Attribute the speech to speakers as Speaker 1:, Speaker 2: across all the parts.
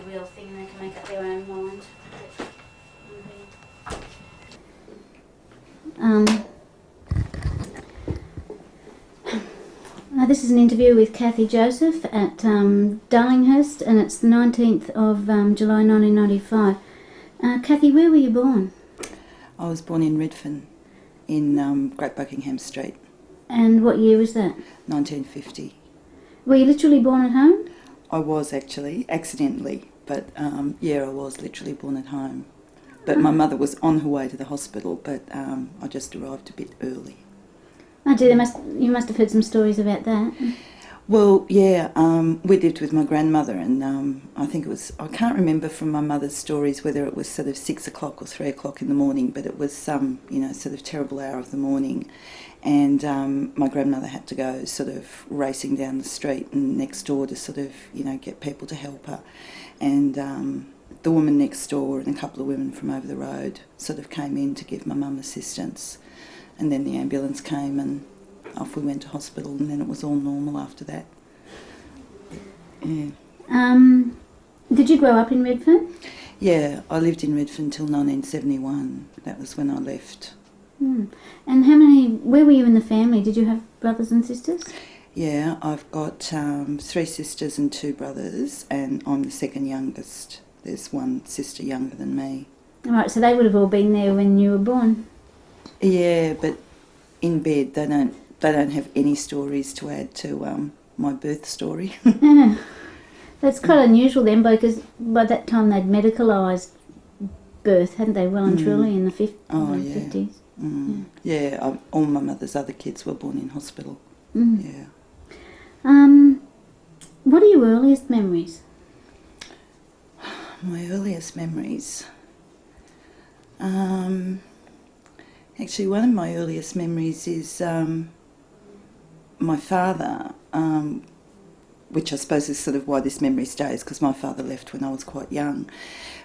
Speaker 1: real thing, they can make up their own mind. This is an interview with Cathi Joseph at Darlinghurst, and it's the 19th of July 1995. Cathi, where were you born?
Speaker 2: I was born in Redfern, in Great Buckingham Street.
Speaker 1: And what year was that?
Speaker 2: 1950.
Speaker 1: Were you literally born at home?
Speaker 2: I was actually, accidentally, but yeah, I was literally born at home. But my mother was on her way to the hospital, but I just arrived a bit early.
Speaker 1: Oh dear, you must have heard some stories about that.
Speaker 2: Well, yeah, we lived with my grandmother, and I think it was, I can't remember from my mother's stories whether it was sort of 6 o'clock or 3 o'clock in the morning, but it was some, you know, sort of terrible hour of the morning. And my grandmother had to go sort of racing down the street and next door to sort of, you know, get people to help her. And the woman next door and a couple of women from over the road sort of came in to give my mum assistance. And then the ambulance came and off we went to hospital, and then it was all normal after that. Yeah.
Speaker 1: Did you grow up in Redfern?
Speaker 2: Yeah, I lived in Redfern till 1971. That was when I left.
Speaker 1: And where were you in the family? Did you have brothers and sisters?
Speaker 2: Yeah, I've got 3 sisters and 2 brothers, and I'm the second youngest. There's one sister younger than me.
Speaker 1: All right, so they would have all been there when you were born?
Speaker 2: Yeah, but in bed they don't have any stories to add to my birth story.
Speaker 1: Yeah. That's quite unusual then, because by that time they'd medicalised birth, hadn't they, well and truly, in the 50s?
Speaker 2: Oh, yeah.
Speaker 1: 50s.
Speaker 2: Yeah, all my mother's other kids were born in hospital. Yeah.
Speaker 1: What are your earliest memories?
Speaker 2: My earliest memories? Actually, one of my earliest memories is my father, which I suppose is sort of why this memory stays, because my father left when I was quite young.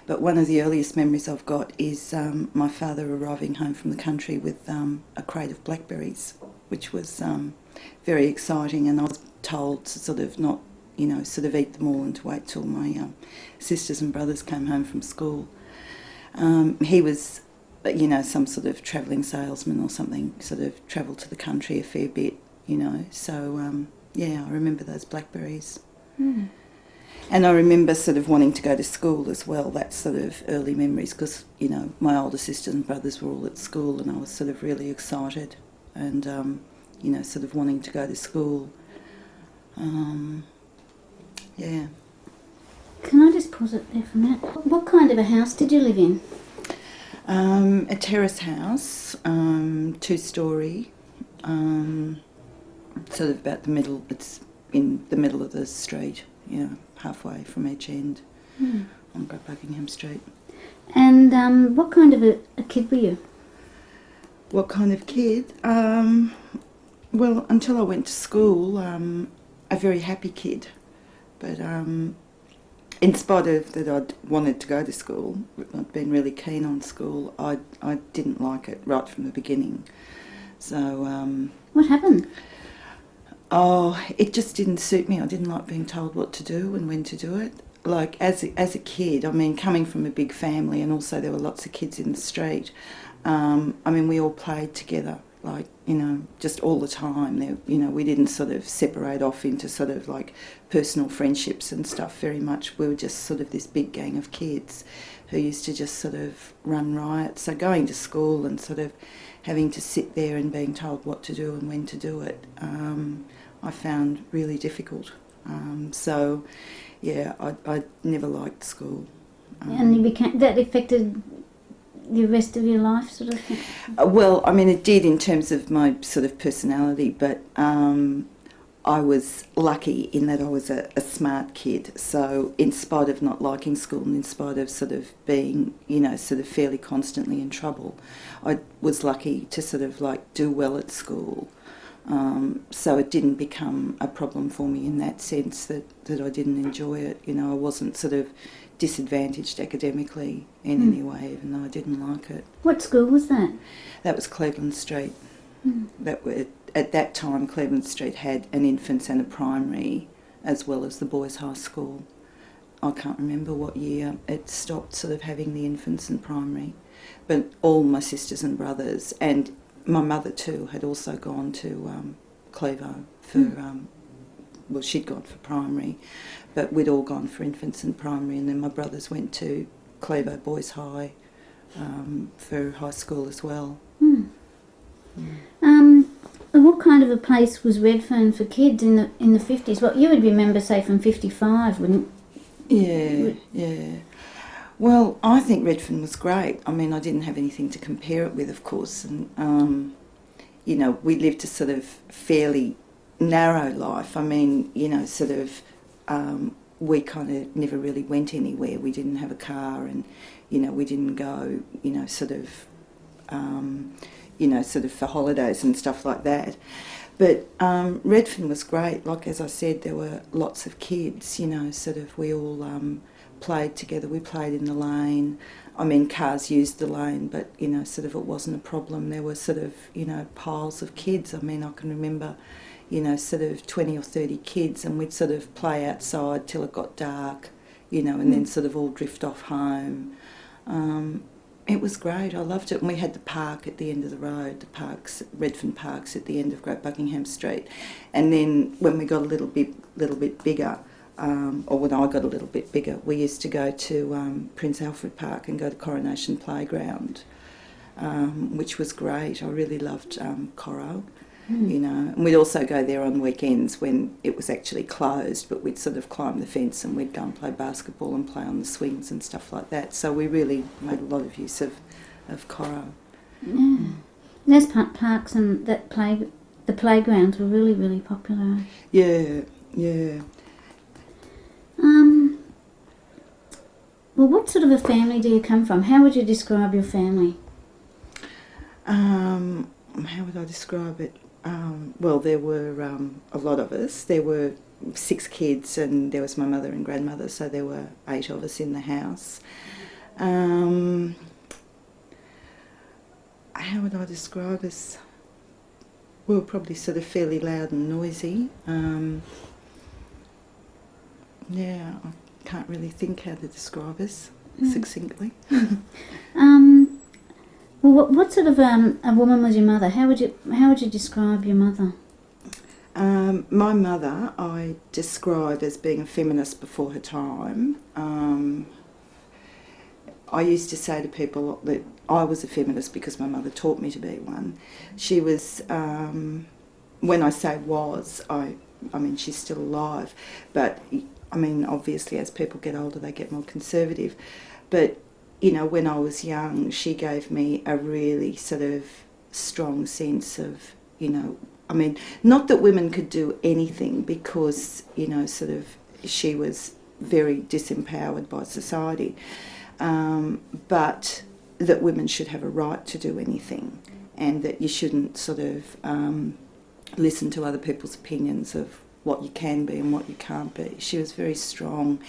Speaker 2: But one of the earliest memories I've got is my father arriving home from the country with a crate of blackberries, which was very exciting, and I was told to sort of not, you know, sort of eat them all and to wait till my sisters and brothers came home from school. He was, you know, some sort of travelling salesman or something, sort of travelled to the country a fair bit, you know, so yeah, I remember those blackberries. And I remember sort of wanting to go to school as well. That's sort of early memories, because, you know, my older sisters and brothers were all at school, and I was sort of really excited and, you know, sort of wanting to go to school. Yeah.
Speaker 1: Can I just pause it there for a minute? What kind of a house did you live in?
Speaker 2: A terrace house, 2-storey, sort of about the middle, it's in the middle of the street, you know, halfway from each end on Great Buckingham Street.
Speaker 1: And what kind of a kid were you?
Speaker 2: What kind of kid? Well, until I went to school, a very happy kid, but in spite of that I'd wanted to go to school, I'd been really keen on school, I didn't like it right from the beginning. So
Speaker 1: what happened?
Speaker 2: Oh, it just didn't suit me. I didn't like being told what to do and when to do it. Like, as a kid, I mean, coming from a big family, and also there were lots of kids in the street, I mean, we all played together, like, you know, just all the time. There, you know, we didn't sort of separate off into sort of like personal friendships and stuff very much. We were just sort of this big gang of kids who used to just sort of run riot. So going to school and sort of having to sit there and being told what to do and when to do it, I found really difficult. So, yeah, I never liked school.
Speaker 1: And that affected the rest of your life, sort of thing?
Speaker 2: Well, I mean, it did in terms of my sort of personality, but I was lucky in that I was a smart kid. So in spite of not liking school and in spite of sort of being, you know, sort of fairly constantly in trouble, I was lucky to sort of like do well at school. So it didn't become a problem for me in that sense that I didn't enjoy it. You know, I wasn't sort of disadvantaged academically in any way, even though I didn't like it.
Speaker 1: What school was that?
Speaker 2: That was Cleveland Street. At that time, Cleveland Street had an infants and a primary, as well as the boys' high school I can't remember what year it stopped sort of having the infants in primary, but all my sisters and brothers, and my mother too, had also gone to Clevo for, well, she'd gone for primary, but we'd all gone for infants and primary, and then my brothers went to Clevo Boys High for high school as well.
Speaker 1: What kind of a place was Redfern for kids in the 50s? Well, you would remember, say, from 55, wouldn't?
Speaker 2: Yeah. Well, I think Redfern was great. I mean, I didn't have anything to compare it with, of course, and you know, we lived a sort of fairly narrow life. I mean, you know, sort of we kind of never really went anywhere. We didn't have a car, and you know, we didn't go, you know, sort of for holidays and stuff like that. But Redfern was great. Like, as I said, there were lots of kids, you know, sort of we all played together. We played in the lane. I mean, cars used the lane, but, you know, sort of it wasn't a problem. There were sort of, you know, piles of kids. I mean, I can remember, you know, sort of 20 or 30 kids, and we'd sort of play outside till it got dark, you know, and then sort of all drift off home. It was great. I loved it. And we had the park at the end of the road, the parks, Redfern Park's at the end of Great Buckingham Street. And then when we got a little bit bigger, or when I got a little bit bigger, we used to go to Prince Alfred Park and go to Coronation Playground, which was great. I really loved Coro. You know, and we'd also go there on weekends when it was actually closed, but we'd sort of climb the fence and we'd go and play basketball and play on the swings and stuff like that. So we really made a lot of use of Coro.
Speaker 1: Yeah. There's parks and the playgrounds were really, really popular.
Speaker 2: Yeah.
Speaker 1: Well, what sort of a family do you come from? How would you describe your family?
Speaker 2: How would I describe it? Well, there were a lot of us. There were 6 kids, and there was my mother and grandmother, so there were 8 of us in the house. How would I describe us? We were probably sort of fairly loud and noisy. Yeah, I can't really think how to describe us succinctly.
Speaker 1: Well, what sort of a woman was your mother? How would you describe your mother?
Speaker 2: My mother, I describe as being a feminist before her time. I used to say to people that I was a feminist because my mother taught me to be one. She was, when I say was, I mean she's still alive, but I mean obviously as people get older they get more conservative. But you know, when I was young, she gave me a really sort of strong sense of, you know, I mean, not that women could do anything because, you know, sort of she was very disempowered by society, but that women should have a right to do anything, and that you shouldn't sort of listen to other people's opinions of what you can be and what you can't be. She was very strong.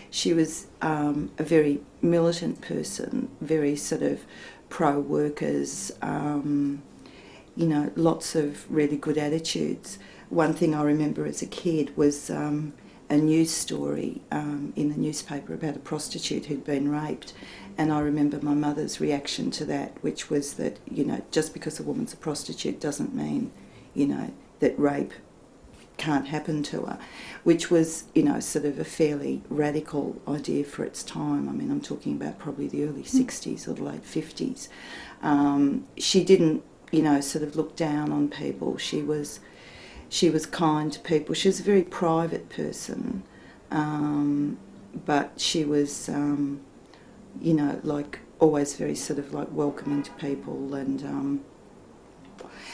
Speaker 2: She was a very militant person, very sort of pro-workers, you know, lots of really good attitudes. One thing I remember as a kid was a news story in the newspaper about a prostitute who'd been raped, and I remember my mother's reaction to that, which was that, you know, just because a woman's a prostitute doesn't mean, you know, that rape can't happen to her, which was, you know, sort of a fairly radical idea for its time. I mean, I'm talking about probably the early 60s or the late 50s. She didn't, you know, sort of look down on people. She was kind to people. She was a very private person, but she was, you know, like always very sort of like welcoming to people. And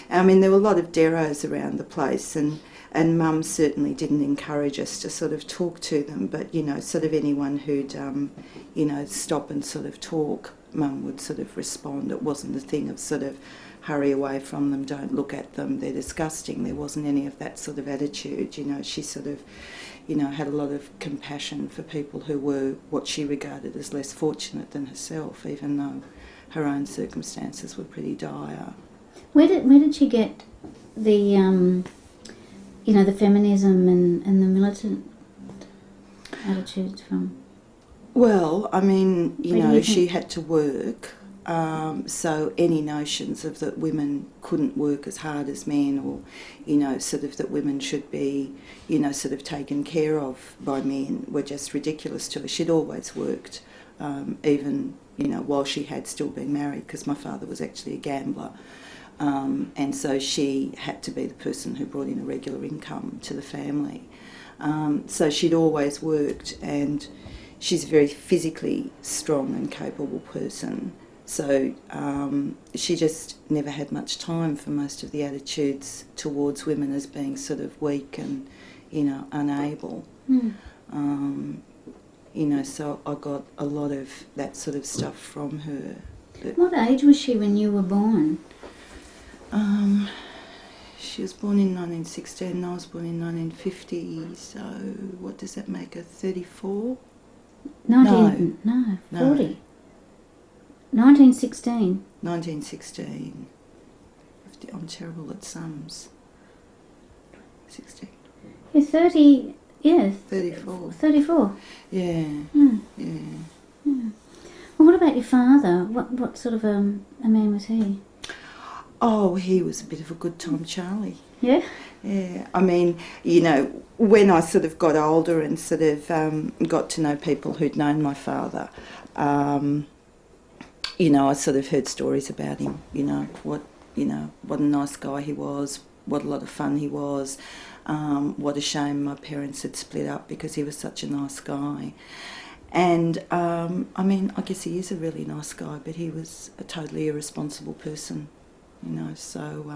Speaker 2: I mean, there were a lot of deros around the place, and Mum certainly didn't encourage us to sort of talk to them, but, you know, sort of anyone who'd, you know, stop and sort of talk, Mum would sort of respond. It wasn't a thing of sort of hurry away from them, don't look at them, they're disgusting. There wasn't any of that sort of attitude, you know. She sort of, you know, had a lot of compassion for people who were what she regarded as less fortunate than herself, even though her own circumstances were pretty dire.
Speaker 1: Where did she get the you know, the feminism and the militant attitudes from?
Speaker 2: Well, I mean, you
Speaker 1: Where do
Speaker 2: know,
Speaker 1: you
Speaker 2: she
Speaker 1: think?
Speaker 2: had to work, so any notions of that women couldn't work as hard as men, or, you know, sort of that women should be, you know, sort of taken care of by men were just ridiculous to her. She'd always worked, even, you know, while she had still been married, because my father was actually a gambler. And so she had to be the person who brought in a regular income to the family. So she'd always worked, and she's a very physically strong and capable person. So she just never had much time for most of the attitudes towards women as being sort of weak and, you know, unable. You know, so I got a lot of that sort of stuff from her.
Speaker 1: What age was she when you were born?
Speaker 2: She was born in 1916 and I was born in 1950, so what does that make her, 34?
Speaker 1: 40. 1916.
Speaker 2: 1916. I'm terrible at sums. 16.
Speaker 1: You're 30, yeah.
Speaker 2: 34.
Speaker 1: 34.
Speaker 2: Yeah.
Speaker 1: Mm.
Speaker 2: Yeah.
Speaker 1: Yeah. Well, what about your father? What sort of a man was he?
Speaker 2: Oh, he was a bit of a good Tom Charlie.
Speaker 1: Yeah?
Speaker 2: Yeah, I mean, you know, when I sort of got older and sort of got to know people who'd known my father, you know, I sort of heard stories about him, you know, what a nice guy he was, what a lot of fun he was, what a shame my parents had split up because he was such a nice guy. And, I mean, I guess he is a really nice guy, but he was a totally irresponsible person, you know, so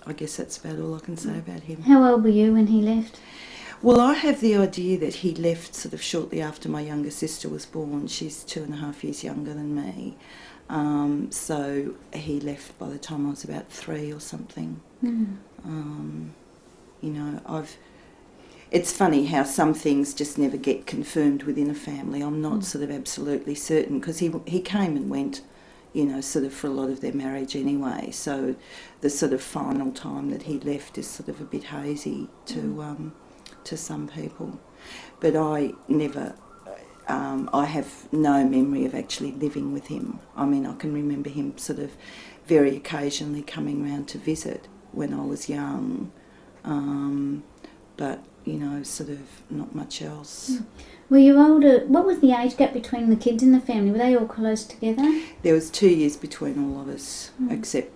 Speaker 2: I guess that's about all I can say about him.
Speaker 1: How old were you when he left?
Speaker 2: Well, I have the idea that he left sort of shortly after my younger sister was born. She's 2.5 years younger than me. So he left by the time I was about 3 or something. You know, it's funny how some things just never get confirmed within a family. I'm not sort of absolutely certain, because he came and went, you know, sort of for a lot of their marriage anyway. So the sort of final time that he left is sort of a bit hazy to some people. But I never, I have no memory of actually living with him. I mean, I can remember him sort of very occasionally coming round to visit when I was young, but, you know, sort of not much else.
Speaker 1: Were you older? What was the age gap between the kids in the family? Were they all close together?
Speaker 2: There was 2 years between all of us, except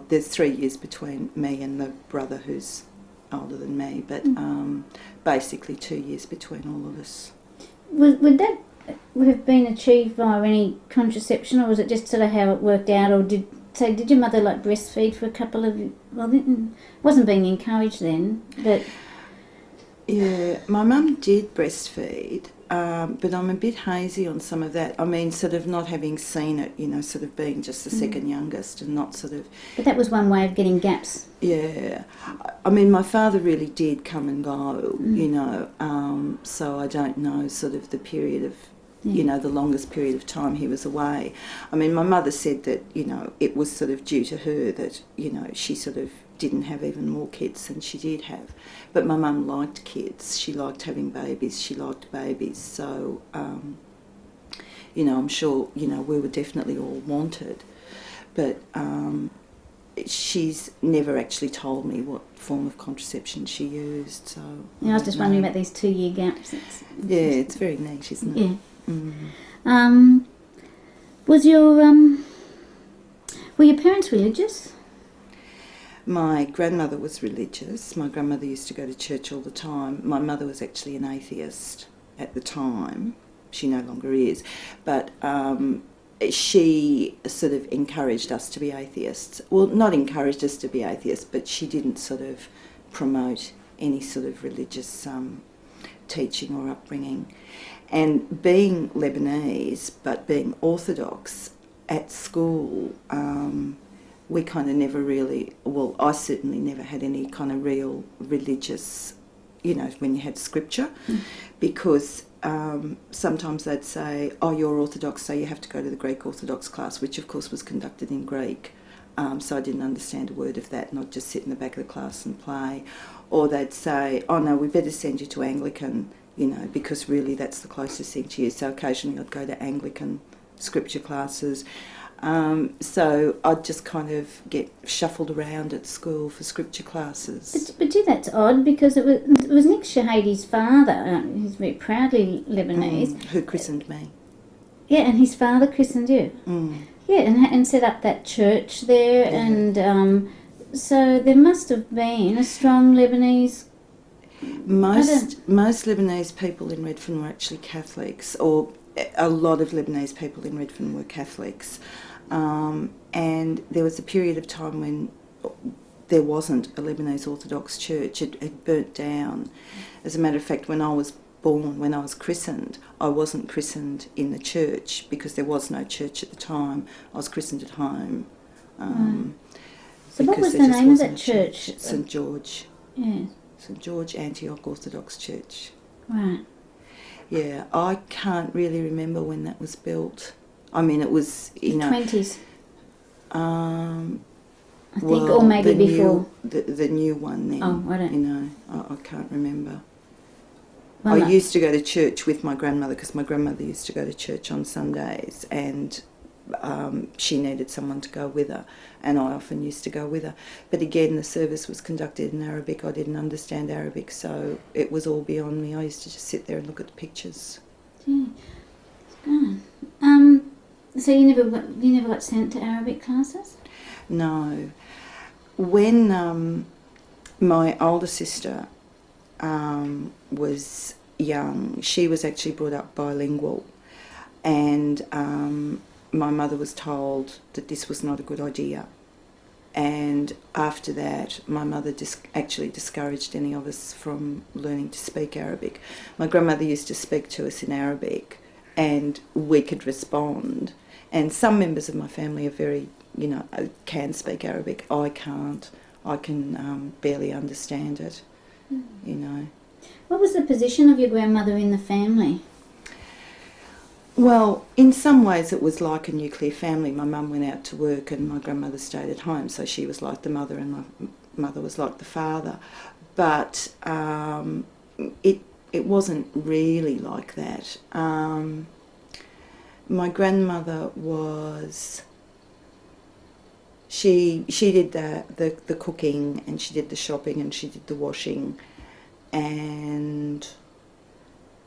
Speaker 2: there's 3 years between me and the brother who's older than me, but basically 2 years between all of us.
Speaker 1: Would that have been achieved via any contraception, or was it just sort of how it worked out, or did your mother like breastfeed for a couple of, well, it wasn't being encouraged then, but...
Speaker 2: Yeah, my mum did breastfeed, but I'm a bit hazy on some of that. I mean, sort of not having seen it, you know, sort of being just the second youngest and not sort of...
Speaker 1: But that was one way of getting gaps.
Speaker 2: Yeah. I mean, my father really did come and go, you know, so I don't know sort of the period of, you know, the longest period of time he was away. I mean, my mother said that, you know, it was sort of due to her that, you know, she sort of didn't have even more kids than she did have. But my mum liked kids. She liked having babies. She liked babies. So, you know, I'm sure, you know, we were definitely all wanted. But she's never actually told me what form of contraception she used. So
Speaker 1: Yeah, I was just wondering about these 2-year gaps.
Speaker 2: It's very niche, isn't it?
Speaker 1: Yeah. Was your were your parents religious?
Speaker 2: My grandmother was religious. My grandmother used to go to church all the time. My mother was actually an atheist at the time. She no longer is. But she sort of encouraged us to be atheists. Well, not encouraged us to be atheists, but she didn't sort of promote any sort of religious teaching or upbringing. And being Lebanese, but being Orthodox at school, we kind of never really, well, I certainly never had any kind of real religious, you know, when you had scripture, because sometimes they'd say, oh, you're Orthodox, so you have to go to the Greek Orthodox class, which of course was conducted in Greek. So I didn't understand a word of that, and I'd just sit in the back of the class and play. Or they'd say, oh no, we better send you to Anglican, you know, because really that's the closest thing to you. So occasionally I'd go to Anglican scripture classes. So I'd just kind of get shuffled around at school for scripture classes.
Speaker 1: But gee, that's odd, because it was Nick Shahadi's father, who's very proudly Lebanese.
Speaker 2: Who christened me.
Speaker 1: Yeah, and his father christened you. Yeah, and set up that church there, and so there must have been a strong Lebanese.
Speaker 2: Most Lebanese people in Redfern were actually Catholics, or a lot of Lebanese people in Redfern were Catholics. And there was a period of time when there wasn't a Lebanese Orthodox church. It had burnt down. As a matter of fact, when I was born, when I was christened, I wasn't christened in the church because there was no church at the time. I was christened at home.
Speaker 1: So what was the name of that church?
Speaker 2: St George.
Speaker 1: Yeah.
Speaker 2: St George Antioch Orthodox Church.
Speaker 1: Right.
Speaker 2: Yeah, I can't really remember when that was built. I mean, it was, you know...
Speaker 1: 20s. I think,
Speaker 2: well,
Speaker 1: or maybe before.
Speaker 2: The new one then.
Speaker 1: Oh, I don't...
Speaker 2: You know, I can't remember.
Speaker 1: Well,
Speaker 2: I used to go to church with my grandmother because my grandmother used to go to church on Sundays, and she needed someone to go with her, and I often used to go with her. But again, the service was conducted in Arabic. I didn't understand Arabic, so it was all beyond me. I used to just sit there and look at the pictures.
Speaker 1: Yeah. So you never got sent to Arabic classes?
Speaker 2: No. When my older sister was young, she was actually brought up bilingual, and my mother was told that this was not a good idea. And after that, my mother actually discouraged any of us from learning to speak Arabic. My grandmother used to speak to us in Arabic, and we could respond. And some members of my family are very, you know, can speak Arabic. I can't. I can barely understand it, you know.
Speaker 1: What was the position of your grandmother in the family?
Speaker 2: Well, in some ways it was like a nuclear family. My mum went out to work and my grandmother stayed at home, so she was like the mother and my mother was like the father. But it wasn't really like that. My grandmother was... She did the cooking, and she did the shopping, and she did the washing, and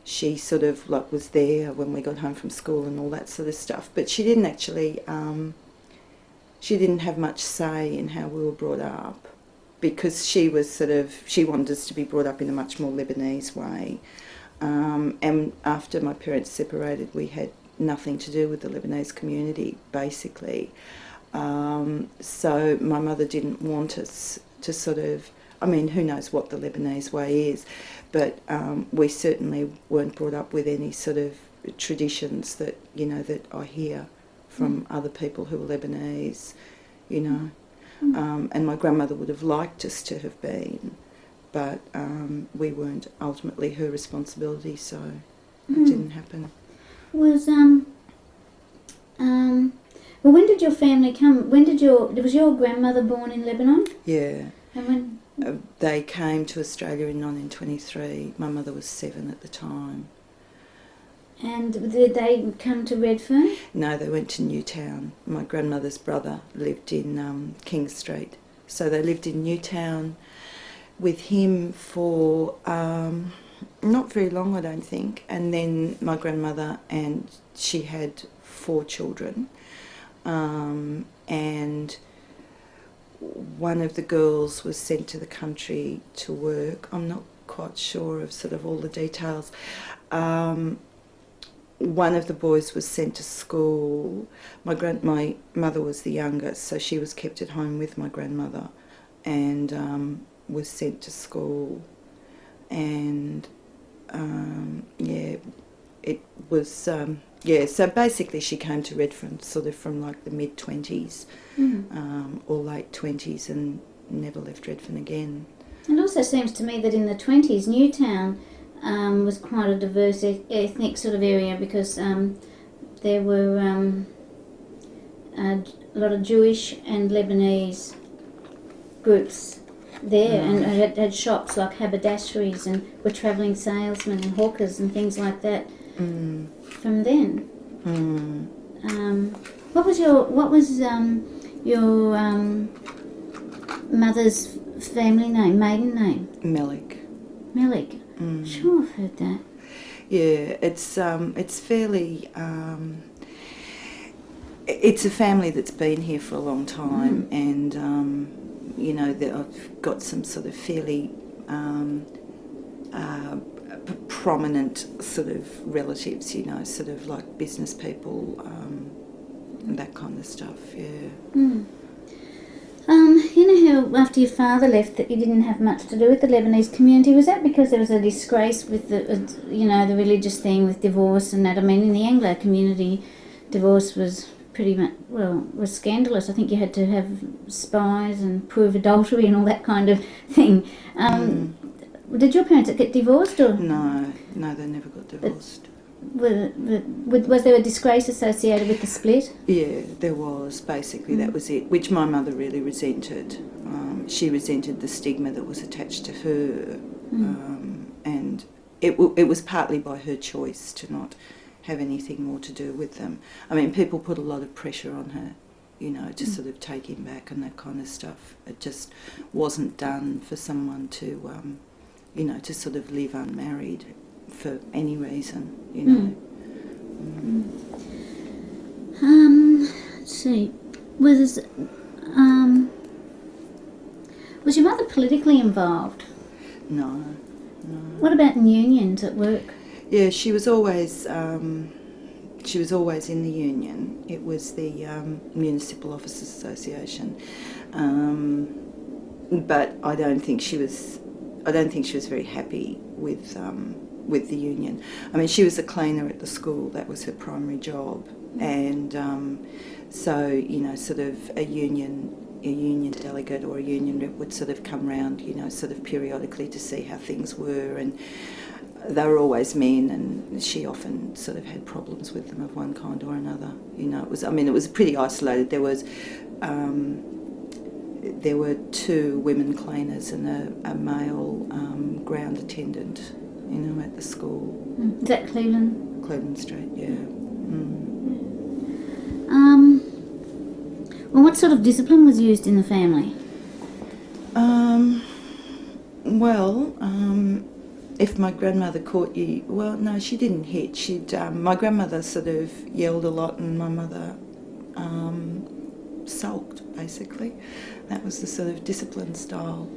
Speaker 2: she sort of like was there when we got home from school and all that sort of stuff. But she didn't actually, she didn't have much say in how we were brought up, because she was sort of, she wanted us to be brought up in a much more Lebanese way. And after my parents separated, we had nothing to do with the Lebanese community, basically. So my mother didn't want us to sort of, I mean, who knows what the Lebanese way is, but we certainly weren't brought up with any sort of traditions that, you know, that I hear from other people who are Lebanese, you know. And my grandmother would have liked us to have been, but we weren't ultimately her responsibility, so it didn't happen.
Speaker 1: Was well, when did your family come? Was your grandmother born in Lebanon?
Speaker 2: Yeah.
Speaker 1: And when?
Speaker 2: They came to Australia in 1923. My mother was 7 at the time.
Speaker 1: And did they come to Redfern?
Speaker 2: No, they went to Newtown. My grandmother's brother lived in King Street. So they lived in Newtown with him for not very long, I don't think. And then my grandmother, and she had 4 children. And one of the girls was sent to the country to work. I'm not quite sure of sort of all the details. One of the boys was sent to school. My mother was the youngest, so she was kept at home with my grandmother and was sent to school. And yeah, it was... so basically she came to Redfern sort of from like the mid-20s or late 20s and never left Redfern again.
Speaker 1: It also seems to me that in the 20s, Newtown was quite a diverse ethnic sort of area, because there were a lot of Jewish and Lebanese groups there,
Speaker 2: No.
Speaker 1: and had shops like haberdasheries, and were travelling salesmen and hawkers and things like that from then. What was your mother's family name, maiden name?
Speaker 2: Melick.
Speaker 1: Melick. Sure, I've heard that.
Speaker 2: Yeah, it's fairly. It's a family that's been here for a long time, and you know, I've got some sort of fairly prominent sort of relatives. You know, sort of like business people, and that kind of stuff. Yeah.
Speaker 1: You know how after your father left that you didn't have much to do with the Lebanese community? Was that because there was a disgrace with the, the religious thing with divorce and that? I mean, in the Anglo community, divorce was pretty much, was scandalous. I think you had to have spies and prove adultery and all that kind of thing. Did your parents get divorced? Or?
Speaker 2: No, they never got divorced.
Speaker 1: Was there a disgrace associated with the split?
Speaker 2: Yeah, there was, basically. That was it, which my mother really resented. She resented the stigma that was attached to her, and it was partly by her choice to not have anything more to do with them. I mean, people put a lot of pressure on her, you know, to sort of take him back and that kind of stuff. It just wasn't done for someone to, you know, to sort of live unmarried for any reason, you know.
Speaker 1: Let's see. Was your mother politically involved?
Speaker 2: No.
Speaker 1: What about in unions at work?
Speaker 2: Yeah, she was always in the union. It was the Municipal Officers Association, but I don't think she was very happy with the union. I mean, she was a cleaner at the school. That was her primary job, and so, you know, sort of a union delegate or a union rep would sort of come round, you know, sort of periodically to see how things were, and they were always men, and she often sort of had problems with them of one kind or another. You know, it was pretty isolated. There were 2 women cleaners and a male ground attendant, you know, at the school.
Speaker 1: Is that Cleveland?
Speaker 2: Cleveland Street, yeah.
Speaker 1: Well, what sort of discipline was used in the family?
Speaker 2: If my grandmother caught you, well, no, she didn't hit. My grandmother sort of yelled a lot, and my mother sulked, basically. That was the sort of discipline style.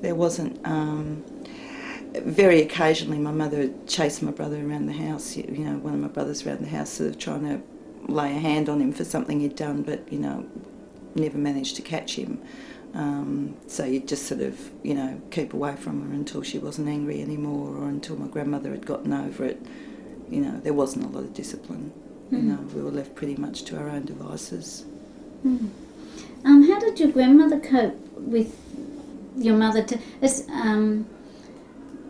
Speaker 2: There wasn't... very occasionally my mother would chase my brother around the house, you know, one of my brothers around the house, sort of trying to lay a hand on him for something he'd done, but, you know, never managed to catch him. So you'd just sort of, you know, keep away from her until she wasn't angry anymore, or until my grandmother had gotten over it. You know, there wasn't a lot of discipline. You know, we were left pretty much to our own devices.
Speaker 1: How did your grandmother cope with your mother?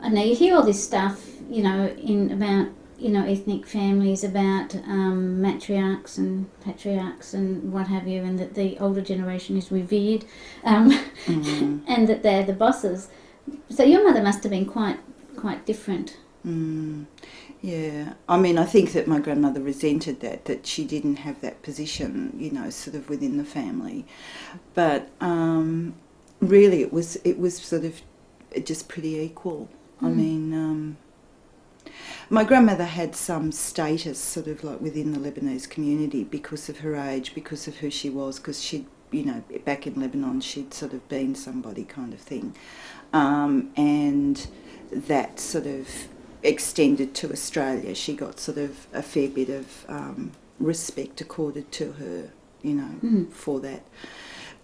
Speaker 1: I know you hear all this stuff, you know, about, you know, ethnic families, about matriarchs and patriarchs and what have you, and that the older generation is revered, and that they're the bosses. So your mother must have been quite different.
Speaker 2: Yeah, I mean, I think that my grandmother resented that she didn't have that position, you know, sort of within the family. But really it was sort of just pretty equal. I mean, my grandmother had some status sort of like within the Lebanese community because of her age, because of who she was, because she'd, you know, back in Lebanon she'd sort of been somebody kind of thing. And that sort of extended to Australia. She got sort of a fair bit of respect accorded to her, you know, for that.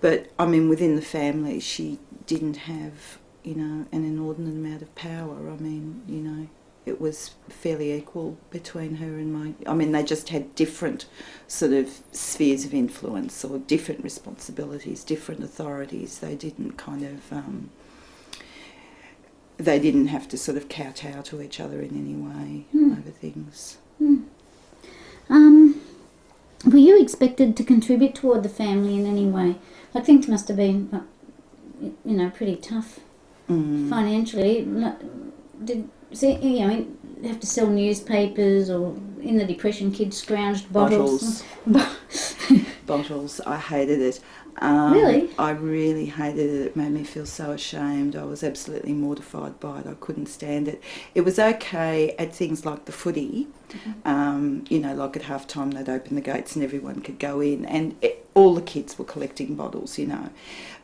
Speaker 2: But, I mean, within the family she didn't have, you know, an inordinate amount of power. I mean, you know, it was fairly equal between her and I mean, they just had different sort of spheres of influence or different responsibilities, different authorities. They didn't kind of, they didn't have to sort of kowtow to each other in any way over things.
Speaker 1: Were you expected to contribute toward the family in any way? Like, things must have been pretty tough financially. You have to sell newspapers, or in the Depression, kids scrounged bottles.
Speaker 2: Bottles. I hated it.
Speaker 1: Really?
Speaker 2: I really hated it. It made me feel so ashamed. I was absolutely mortified by it. I couldn't stand it. It was okay at things like the footy. Like at half time they'd open the gates and everyone could go in, and all the kids were collecting bottles,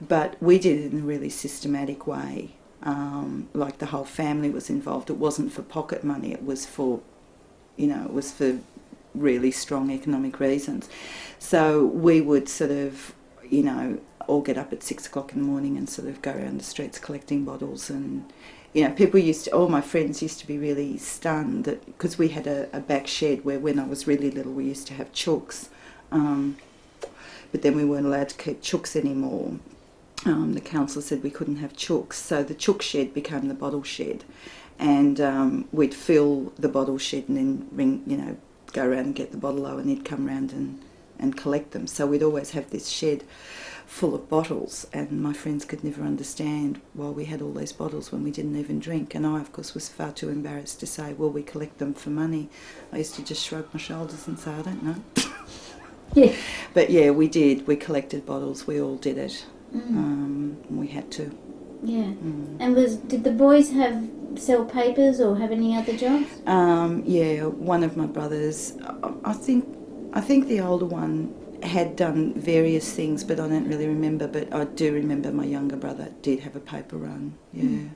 Speaker 2: But we did it in a really systematic way. Like the whole family was involved. It wasn't for pocket money. It was for, really strong economic reasons. So we would sort of, all get up at 6 o'clock in the morning and sort of go around the streets collecting bottles. And, all my friends used to be really stunned that, because we had a back shed where when I was really little we used to have chooks. But then we weren't allowed to keep chooks anymore. The council said we couldn't have chooks, so the chook shed became the bottle shed, and we'd fill the bottle shed and then go around and get the bottle-o, and he'd come round and collect them. So we'd always have this shed full of bottles, and my friends could never understand why we had all these bottles when we didn't even drink, and I of course was far too embarrassed to say, well, we collect them for money. I used to just shrug my shoulders and say, I don't know.
Speaker 1: Yeah.
Speaker 2: But yeah, we did. We collected bottles. We all did it. We had to.
Speaker 1: Yeah. And did the boys sell papers or have any other jobs?
Speaker 2: Yeah, one of my brothers, I think the older one had done various things, but I don't really remember. But I do remember my younger brother did have a paper run. Yeah.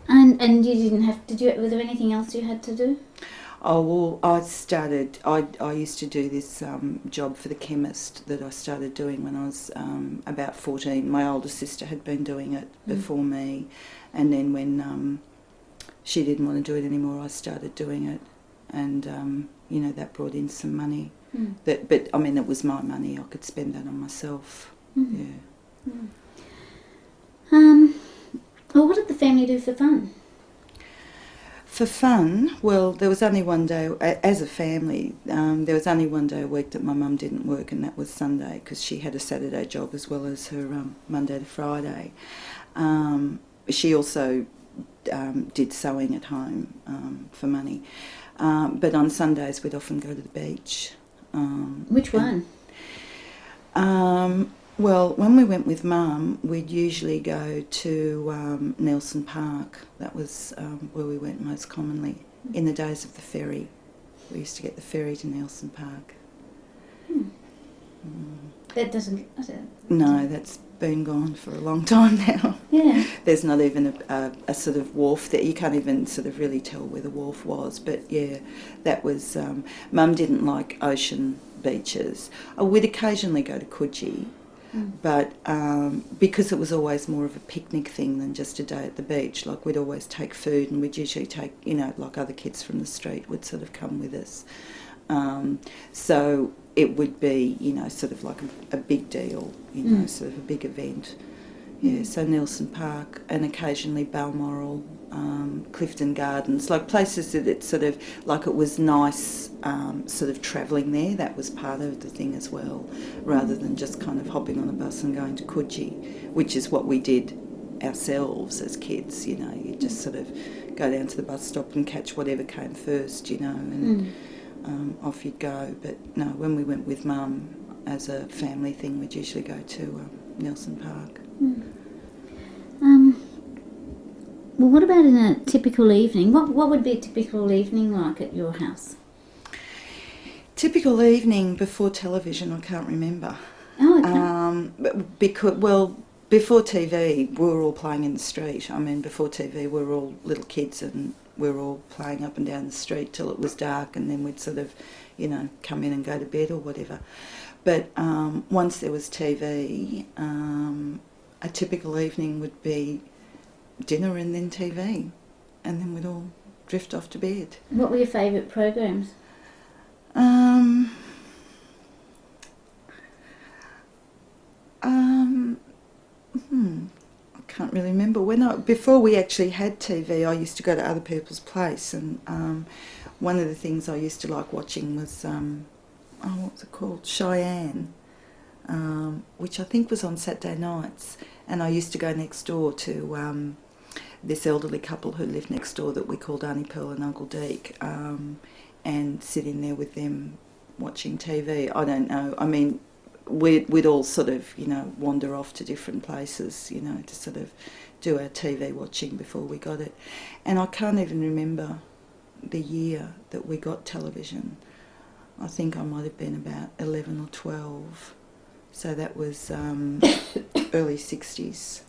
Speaker 1: And you didn't have? Was there anything else you had to do?
Speaker 2: Oh, well, I used to do this job for the chemist that I started doing when I was about 14. My older sister had been doing it before me, and then when she didn't want to do it anymore, I started doing it, and that brought in some money. But I mean, it was my money. I could spend that on myself. Yeah.
Speaker 1: Well, what did the family do for fun?
Speaker 2: For fun, well, there was only one day, as a family, there was only one day a week that my mum didn't work, and that was Sunday, because she had a Saturday job as well as her Monday to Friday. She also did sewing at home for money. But on Sundays we'd often go to the beach.
Speaker 1: Which one?
Speaker 2: Well, when we went with Mum, we'd usually go to Nelson Park. That was where we went most commonly. In the days of the ferry, we used to get the ferry to Nelson Park.
Speaker 1: That doesn't...
Speaker 2: No, that's been gone for a long time now.
Speaker 1: Yeah.
Speaker 2: There's not even a sort of wharf there. You can't even sort of really tell where the wharf was. But yeah, that was... Mum didn't like ocean beaches. We'd occasionally go to Coogee. But because it was always more of a picnic thing than just a day at the beach, like we'd always take food, and we'd usually take, like other kids from the street would sort of come with us. So it would be, sort of like a big deal, sort of a big event. Yeah, so Nelson Park, and occasionally Balmoral, Clifton Gardens, like places that it sort of, like it was nice sort of travelling there. That was part of the thing as well, rather than just kind of hopping on a bus and going to Coogee, which is what we did ourselves as kids, you just sort of go down to the bus stop and catch whatever came first, and off you'd go. But no, when we went with Mum as a family thing, we'd usually go to Nelson Park.
Speaker 1: Well, what about in a typical evening? What would be a typical evening like at your house?
Speaker 2: Typical evening before television, I can't remember.
Speaker 1: Oh, okay.
Speaker 2: Before TV, we were all playing in the street. I mean, before TV, we were all little kids, and we were all playing up and down the street till it was dark, and then we'd sort of, come in and go to bed or whatever. But once there was TV, a typical evening would be dinner and then TV, and then we'd all drift off to bed.
Speaker 1: What were your favourite programs?
Speaker 2: I can't really remember. Before we actually had TV, I used to go to other people's place, and one of the things I used to like watching was what was it called? Cheyenne. which I think was on Saturday nights. And I used to go next door to this elderly couple who lived next door that we called Auntie Pearl and Uncle Deke, and sit in there with them watching TV. I don't know. I mean, we'd all sort of, wander off to different places, to sort of do our TV watching before we got it. And I can't even remember the year that we got television. I think I might have been about 11 or 12. So that was early 60s.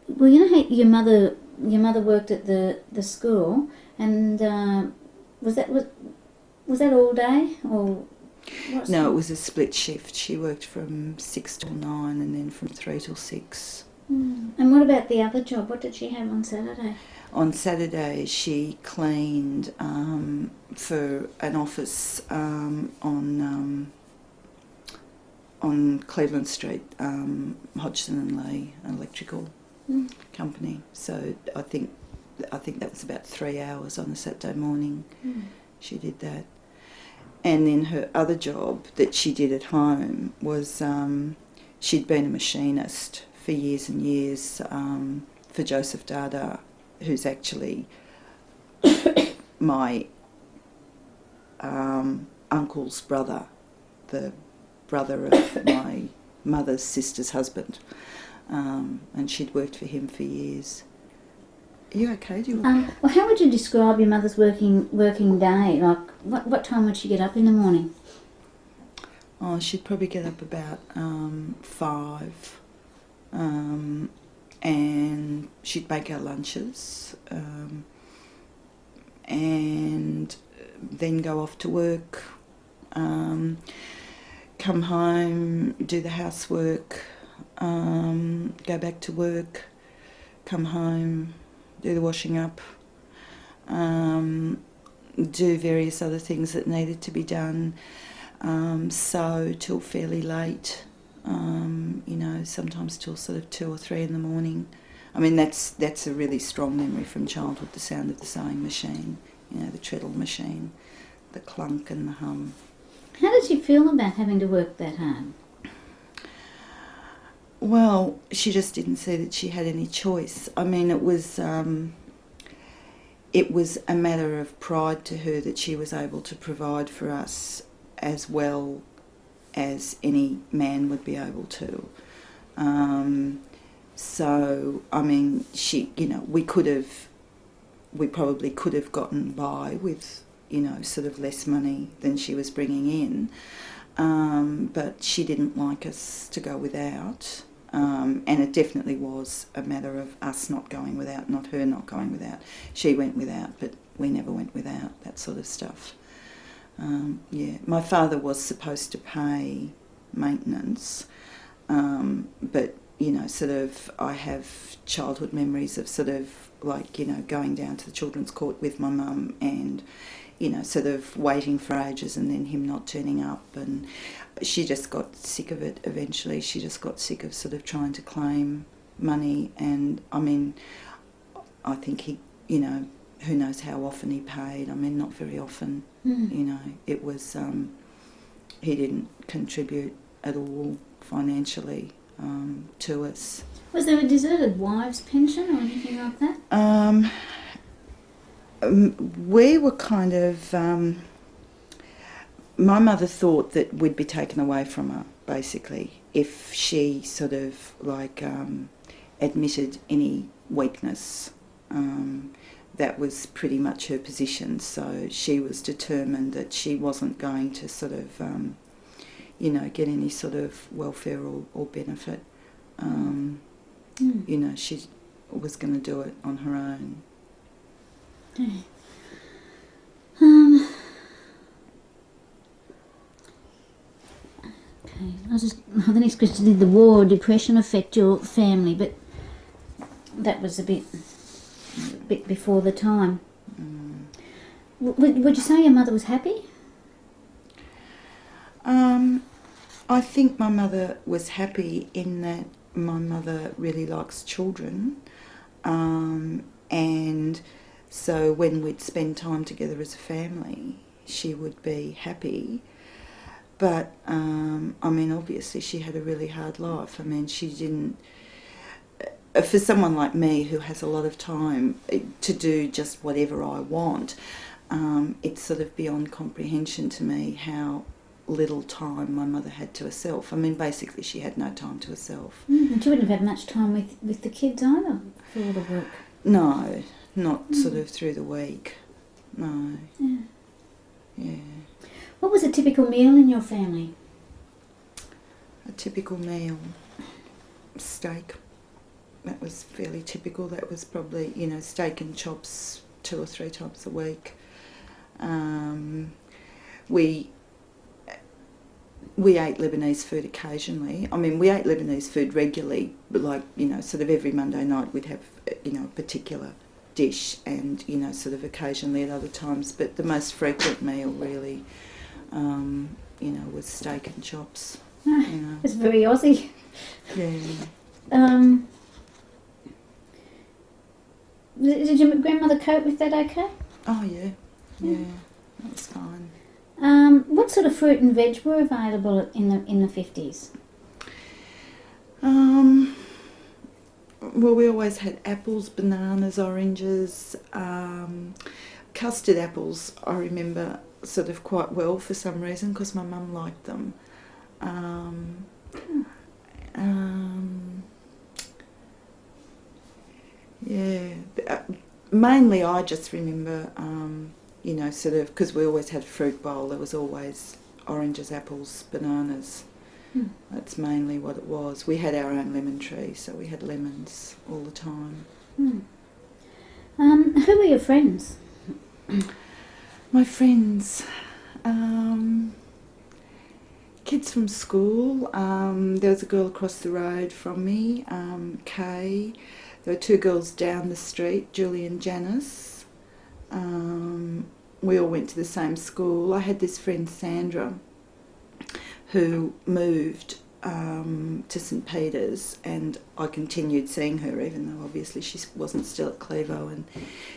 Speaker 1: Well, how your mother worked at the school, and was that all day or?
Speaker 2: No, it was a split shift. She worked from 6 till 9 and then from 3 till 6.
Speaker 1: And what about the other job? What did she have on Saturday?
Speaker 2: On Saturday she cleaned for an office on Cleveland Street, Hodgson and Lee, an electrical company. So I think that was about 3 hours on a Saturday morning. She did that. And then her other job that she did at home was she'd been a machinist for years and years for Joseph Dada, who's actually my uncle's brother, the brother of my mother's sister's husband. And she'd worked for him for years. Are you okay?
Speaker 1: Well, how would you describe your mother's working day? Like, what time would she get up in the morning?
Speaker 2: Oh, she'd probably get up about 5, and she'd make our lunches, and then go off to work, come home, do the housework, go back to work, come home, do the washing up, do various other things that needed to be done, sew till fairly late, sometimes till sort of 2 or 3 in the morning. I mean, that's a really strong memory from childhood, the sound of the sewing machine, the treadle machine, the clunk and the hum.
Speaker 1: How did she feel about having to work that hard?
Speaker 2: Well, she just didn't see that she had any choice. I mean, it was a matter of pride to her that she was able to provide for us as well as any man would be able to. So, I mean, we probably could have gotten by with, sort of less money than she was bringing in. But she didn't like us to go without. And it definitely was a matter of us not going without, not her not going without. She went without, but we never went without, that sort of stuff. My father was supposed to pay maintenance, but, sort of I have childhood memories of sort of like, going down to the children's court with my mum and, sort of waiting for ages and then him not turning up, and she just got sick of it eventually. She just got sick of sort of trying to claim money, and I mean, I think he, who knows how often he paid. I mean, not very often, it was, he didn't contribute at all financially to us.
Speaker 1: Was there a deserted wives' pension or anything like that?
Speaker 2: We were kind of, my mother thought that we'd be taken away from her, basically, if she sort of like admitted any weakness. That was pretty much her position, so she was determined that she wasn't going to sort of, get any sort of welfare or benefit. She was going to do it on her own.
Speaker 1: Okay. The next question: did the war or depression affect your family? But that was a bit before the time. Would you say your mother was happy?
Speaker 2: I think my mother was happy in that my mother really likes children, and so when we'd spend time together as a family, she would be happy. But, I mean, obviously she had a really hard life. I mean, she didn't... For someone like me who has a lot of time to do just whatever I want, it's sort of beyond comprehension to me how little time my mother had to herself. I mean, basically she had no time to herself.
Speaker 1: And she wouldn't have had much time with the kids either for all the work.
Speaker 2: No, not sort of through the week. No.
Speaker 1: Yeah.
Speaker 2: Yeah.
Speaker 1: What was a typical meal in your family?
Speaker 2: A typical meal, steak. That was fairly typical. That was probably, you know, steak and chops 2 or 3 times a week. We ate Lebanese food occasionally. I mean, we ate Lebanese food regularly, but like, you know, sort of every Monday night we'd have, you know, a particular dish, and, you know, sort of occasionally at other times. But the most frequent meal really, you know, was steak and chops. You know.
Speaker 1: It's very Aussie.
Speaker 2: Yeah.
Speaker 1: Did your grandmother cope with that okay?
Speaker 2: Oh yeah, yeah, that was fine.
Speaker 1: What sort of fruit and veg were available in the 50s?
Speaker 2: Well, we always had apples, bananas, oranges, custard apples. I remember sort of quite well for some reason because my mum liked them. Yeah, mainly I just remember, you know, sort of, because we always had a fruit bowl, there was always oranges, apples, bananas. That's mainly what it was. We had our own lemon tree, so we had lemons all the time.
Speaker 1: Who were your friends?
Speaker 2: My friends, kids from school. There was a girl across the road from me, Kay. There were 2 girls down the street, Julie and Janice. We all went to the same school. I had this friend, Sandra, who moved to St Peter's, and I continued seeing her even though obviously she wasn't still at Clevo, and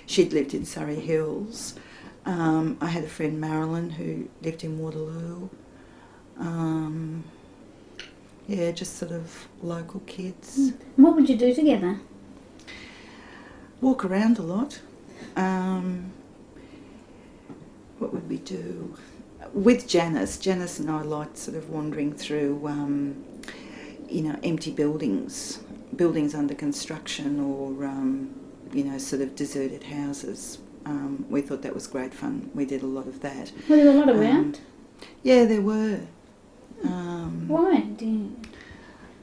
Speaker 2: she'd lived in Surrey Hills. I had a friend, Marilyn, who lived in Waterloo. Yeah, just sort of local kids.
Speaker 1: What would you do together?
Speaker 2: Walk around a lot. What would we do? With Janice and I liked sort of wandering through, you know, empty buildings under construction, or, you know, sort of deserted houses. We thought that was great fun. We did a lot of that.
Speaker 1: Were there a lot around?
Speaker 2: Yeah, there were.
Speaker 1: Why?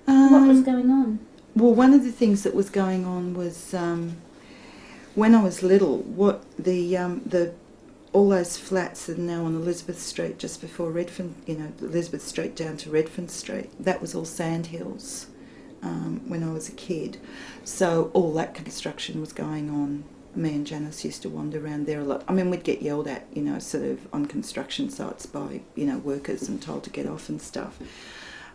Speaker 1: What was going on?
Speaker 2: Well, one of the things that was going on was when I was little, what the all those flats that are now on Elizabeth Street, just before Redfern, you know, Elizabeth Street down to Redfern Street, that was all sandhills when I was a kid. So all that construction was going on. Me and Janice used to wander around there a lot. I mean, we'd get yelled at, you know, sort of on construction sites by, you know, workers and told to get off and stuff.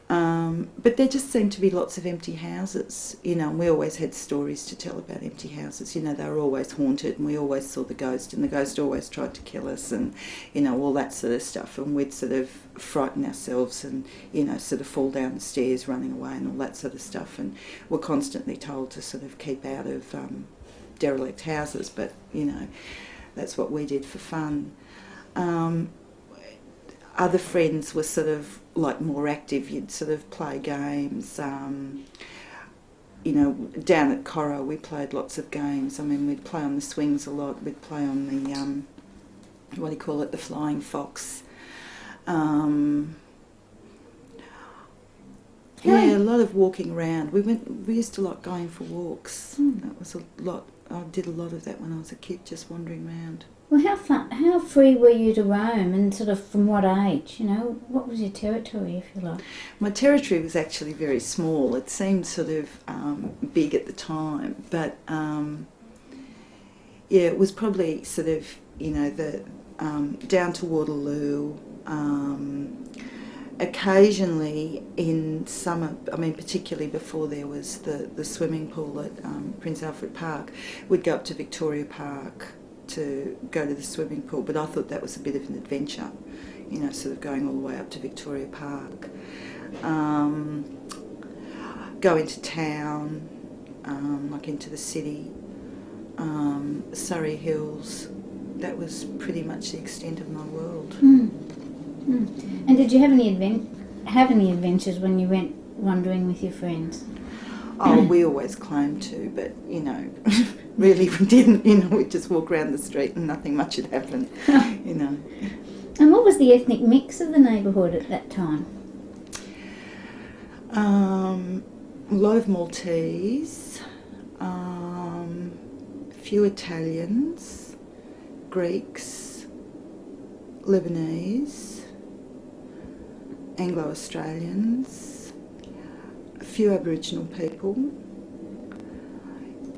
Speaker 2: But there just seemed to be lots of empty houses, you know, and we always had stories to tell about empty houses. You know, they were always haunted, and we always saw the ghost, and the ghost always tried to kill us, and, you know, all that sort of stuff. And we'd sort of frighten ourselves and, you know, sort of fall down the stairs running away and all that sort of stuff. And we're constantly told to sort of keep out of derelict houses, but, you know, that's what we did for fun. Other friends were sort of like more active. You'd sort of play games. You know, down at Coro we played lots of games. I mean, we'd play on the swings a lot. We'd play on the, what do you call it, the flying fox. Yeah, a lot of walking around. We used to like going for walks. That was a lot. I did a lot of that when I was a kid, just wandering around.
Speaker 1: Well, how free were you to roam, and sort of from what age? You know, what was your territory, if you like?
Speaker 2: My territory was actually very small. It seemed sort of big at the time, but yeah, it was probably sort of, you know, the down to Waterloo. Occasionally in summer, I mean particularly before there was the swimming pool at Prince Alfred Park, we'd go up to Victoria Park to go to the swimming pool, but I thought that was a bit of an adventure, you know, sort of going all the way up to Victoria Park. Go into town, like into the city, Surrey Hills. That was pretty much the extent of my world.
Speaker 1: And did you have any adventures when you went wandering with your friends?
Speaker 2: Oh, we always claimed to, but, you know, really we didn't. You know, we'd just walk around the street and nothing much had happened, you know.
Speaker 1: And what was the ethnic mix of the neighbourhood at that time?
Speaker 2: A lot of Maltese, a few Italians, Greeks, Lebanese, Anglo-Australians, a few Aboriginal people,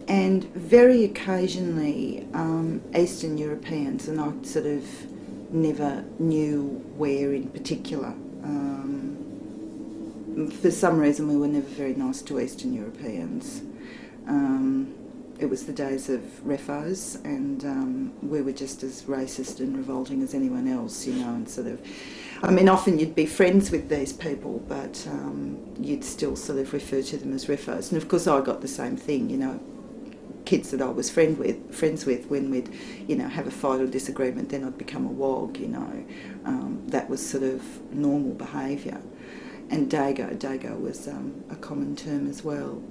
Speaker 2: and very occasionally Eastern Europeans, and I sort of never knew where in particular. For some reason we were never very nice to Eastern Europeans. It was the days of refos, and we were just as racist and revolting as anyone else, you know, and sort of, I mean, often you'd be friends with these people, but you'd still sort of refer to them as refos. And of course I got the same thing, you know, kids that I was friends with, when we'd, you know, have a fight or disagreement, then I'd become a wog, you know. That was sort of normal behaviour. And Dago was a common term as well.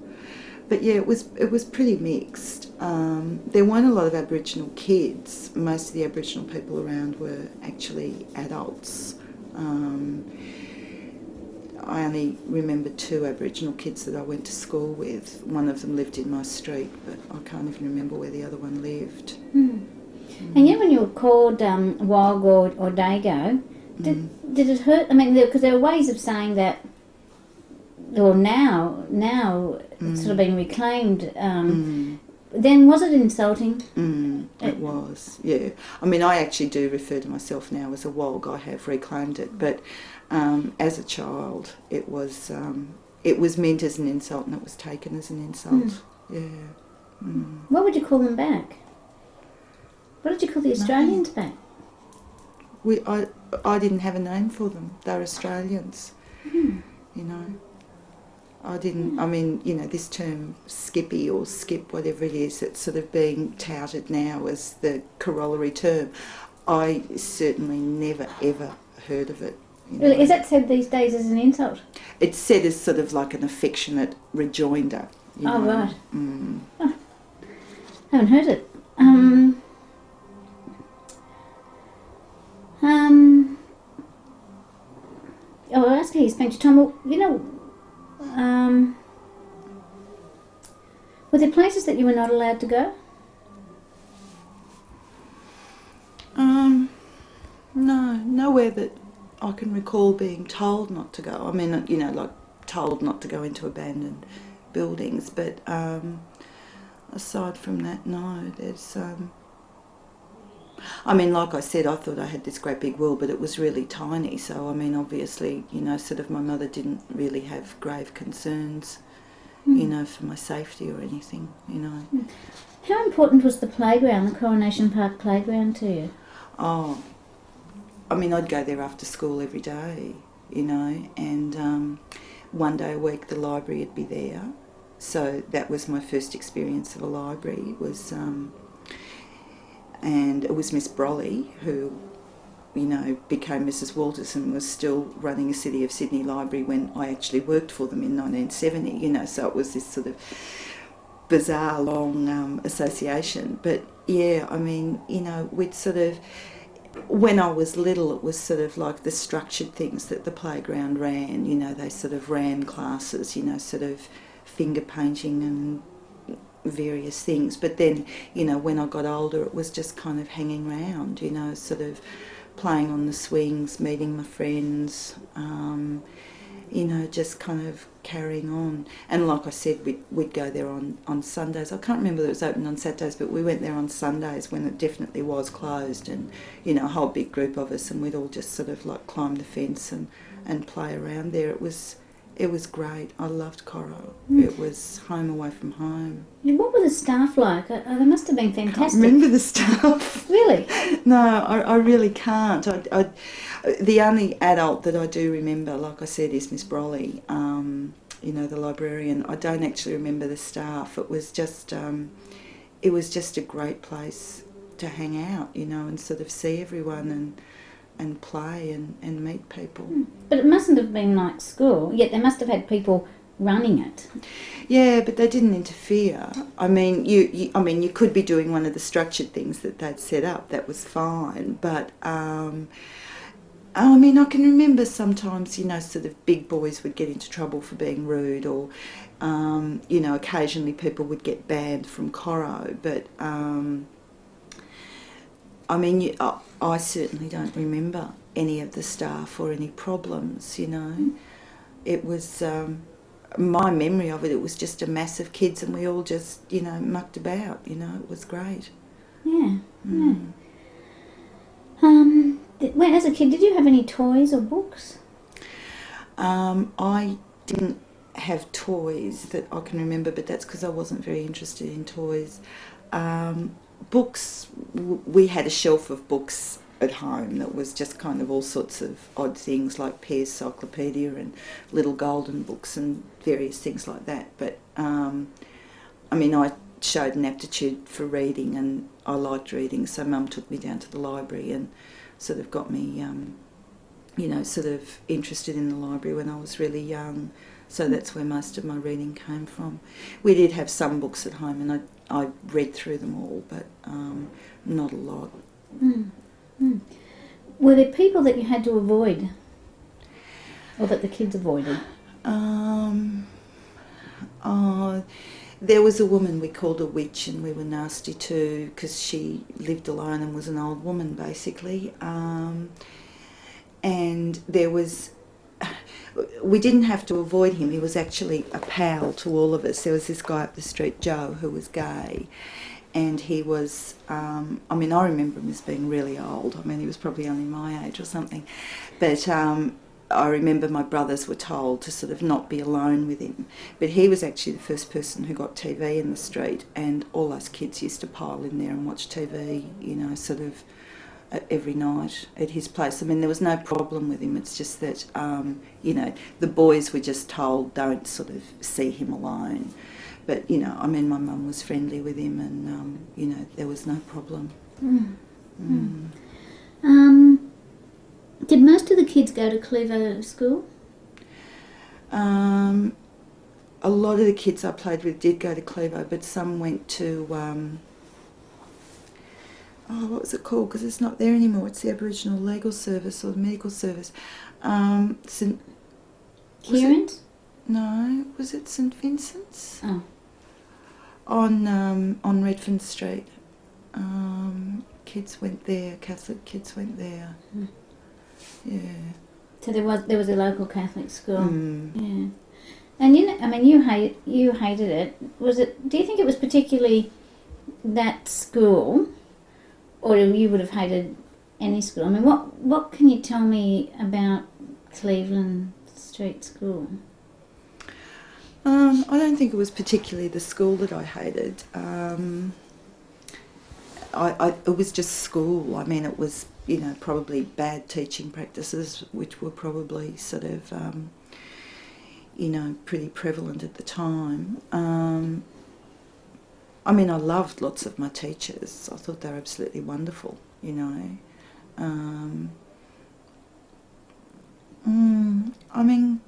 Speaker 2: But yeah, it was pretty mixed. There weren't a lot of Aboriginal kids. Most of the Aboriginal people around were actually adults. I only remember 2 Aboriginal kids that I went to school with. One of them lived in my street, but I can't even remember where the other one lived.
Speaker 1: And yet when you were called Wog or Dago, did it hurt? I mean, because there are ways of saying that, or now it's sort of been reclaimed. Then was it insulting?
Speaker 2: It was, yeah. I mean, I actually do refer to myself now as a wog. I have reclaimed it, but as a child, it was meant as an insult, and it was taken as an insult. Yeah.
Speaker 1: What would you call them back? What did you call the Australians back?
Speaker 2: I didn't have a name for them. They're Australians, you know. I didn't, I mean, you know, this term skippy or skip, whatever it is, it's sort of being touted now as the corollary term. I certainly never, ever heard of it. You know.
Speaker 1: Is that said these days as an insult?
Speaker 2: It's said as sort of like an affectionate rejoinder. You know.
Speaker 1: Right. Oh, haven't heard it. I'll ask you, spent your time. Well, you know, were there places that you were not allowed to go?
Speaker 2: No, nowhere that I can recall being told not to go. I mean, you know, like told not to go into abandoned buildings, but aside from that, no, there's... I mean, like I said, I thought I had this great big world, but it was really tiny. So, I mean, obviously, you know, sort of my mother didn't really have grave concerns, you know, for my safety or anything, you know.
Speaker 1: How important was the playground, the Coronation Park playground, to you?
Speaker 2: Oh, I mean, I'd go there after school every day, you know, and one day a week the library would be there. So that was my first experience of a library, was... and it was Miss Brolly who, you know, became Mrs. Walters and was still running a City of Sydney library when I actually worked for them in 1970, you know, so it was this sort of bizarre long association. But yeah, I mean, you know, we'd sort of, when I was little, it was sort of like the structured things that the playground ran, you know, they sort of ran classes, you know, sort of finger painting and various things. But then, you know, when I got older, it was just kind of hanging around, you know, sort of playing on the swings, meeting my friends, you know, just kind of carrying on. And like I said, we'd go there on Sundays. I can't remember that it was open on Saturdays, but we went there on Sundays when it definitely was closed, and, you know, a whole big group of us, and we'd all just sort of like climb the fence and play around there. It was It was great. I loved Coro.
Speaker 1: Mm.
Speaker 2: It was home away from home.
Speaker 1: And what were the staff like? They must have been
Speaker 2: I can't
Speaker 1: fantastic.
Speaker 2: remember the stuff.
Speaker 1: Really?
Speaker 2: No, I really can't. The only adult that I do remember, like I said, is Miss Brolly, the librarian. I don't actually remember the staff. It was just a great place to hang out, and sort of see everyone and play and meet people.
Speaker 1: But it mustn't have been like school, yet they must have had people running it.
Speaker 2: Yeah, but they didn't interfere. I mean, you could be doing one of the structured things that they'd set up. That was fine. But I mean, I can remember sometimes, sort of big boys would get into trouble for being rude, or occasionally people would get banned from Coro. But I mean, I certainly don't remember any of the staff or any problems. It was. My memory of it was just a mass of kids, and we all just, mucked about. It was great.
Speaker 1: Yeah. As a kid, did you have any toys or books?
Speaker 2: I didn't have toys that I can remember, but that's because I wasn't very interested in toys. Books, we had a shelf of books at home that was just kind of all sorts of odd things, like Pear's Cyclopedia and little golden books and various things like that. But I mean, I showed an aptitude for reading, and I liked reading, so Mum took me down to the library and sort of got me sort of interested in the library when I was really young. So that's where most of my reading came from. We did have some books at home, and I read through them all, but not a lot.
Speaker 1: Were there people that you had to avoid, or that the kids avoided?
Speaker 2: There was a woman we called a witch, and we were nasty too, because she lived alone and was an old woman, basically. And there was... We didn't have to avoid him. He was actually a pal to all of us. There was this guy up the street, Joe, who was gay, and he was, I remember him as being really old. I mean, he was probably only my age or something. But I remember my brothers were told to sort of not be alone with him. But he was actually the first person who got TV in the street, and all us kids used to pile in there and watch TV, sort of every night at his place. I mean, there was no problem with him. It's just that, the boys were just told don't sort of see him alone. But, my mum was friendly with him, and, there was no problem.
Speaker 1: Did most of the kids go to Clevo School?
Speaker 2: A lot of the kids I played with did go to Clevo, but some went to, what was it called? Because it's not there anymore. It's the Aboriginal Legal Service or the Medical Service.
Speaker 1: Kieran's?
Speaker 2: No, was it St Vincent's?
Speaker 1: Oh.
Speaker 2: On Redfern Street. Kids went there, Catholic kids went there. Yeah.
Speaker 1: So there was a local Catholic school. Yeah. And you hated it. Do you think it was particularly that school, or you would have hated any school? I mean, what can you tell me about Cleveland Street School?
Speaker 2: I don't think it was particularly the school that I hated. It was just school. I mean, it was, probably bad teaching practices, which were probably sort of, pretty prevalent at the time. I mean, I loved lots of my teachers. I thought they were absolutely wonderful, I mean,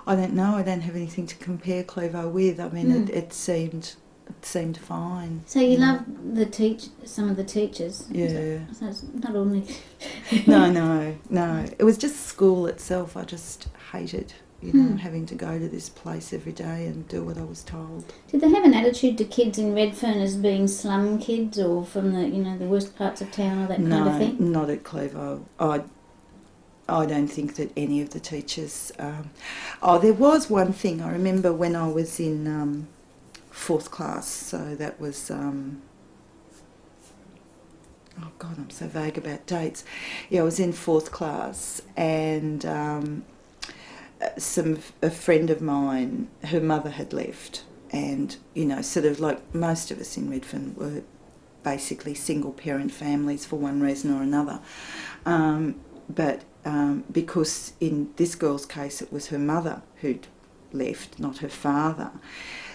Speaker 2: I don't know. I don't have anything to compare Clevo with. I mean, it seemed fine.
Speaker 1: So you loved some of the teachers?
Speaker 2: Yeah.
Speaker 1: So it's not only...
Speaker 2: No. It was just school itself. I just hated, having to go to this place every day and do what I was told.
Speaker 1: Did they have an attitude to kids in Redfern as being slum kids, or from the worst parts of town, or that kind of thing?
Speaker 2: No, not at Clevo. I don't think that any of the teachers... there was one thing. I remember when I was in fourth class, so that was... oh God, I'm so vague about dates. Yeah, I was in fourth class, and a friend of mine, her mother had left, and sort of like most of us in Redfern were basically single parent families for one reason or another. But because in this girl's case it was her mother who'd left, not her father,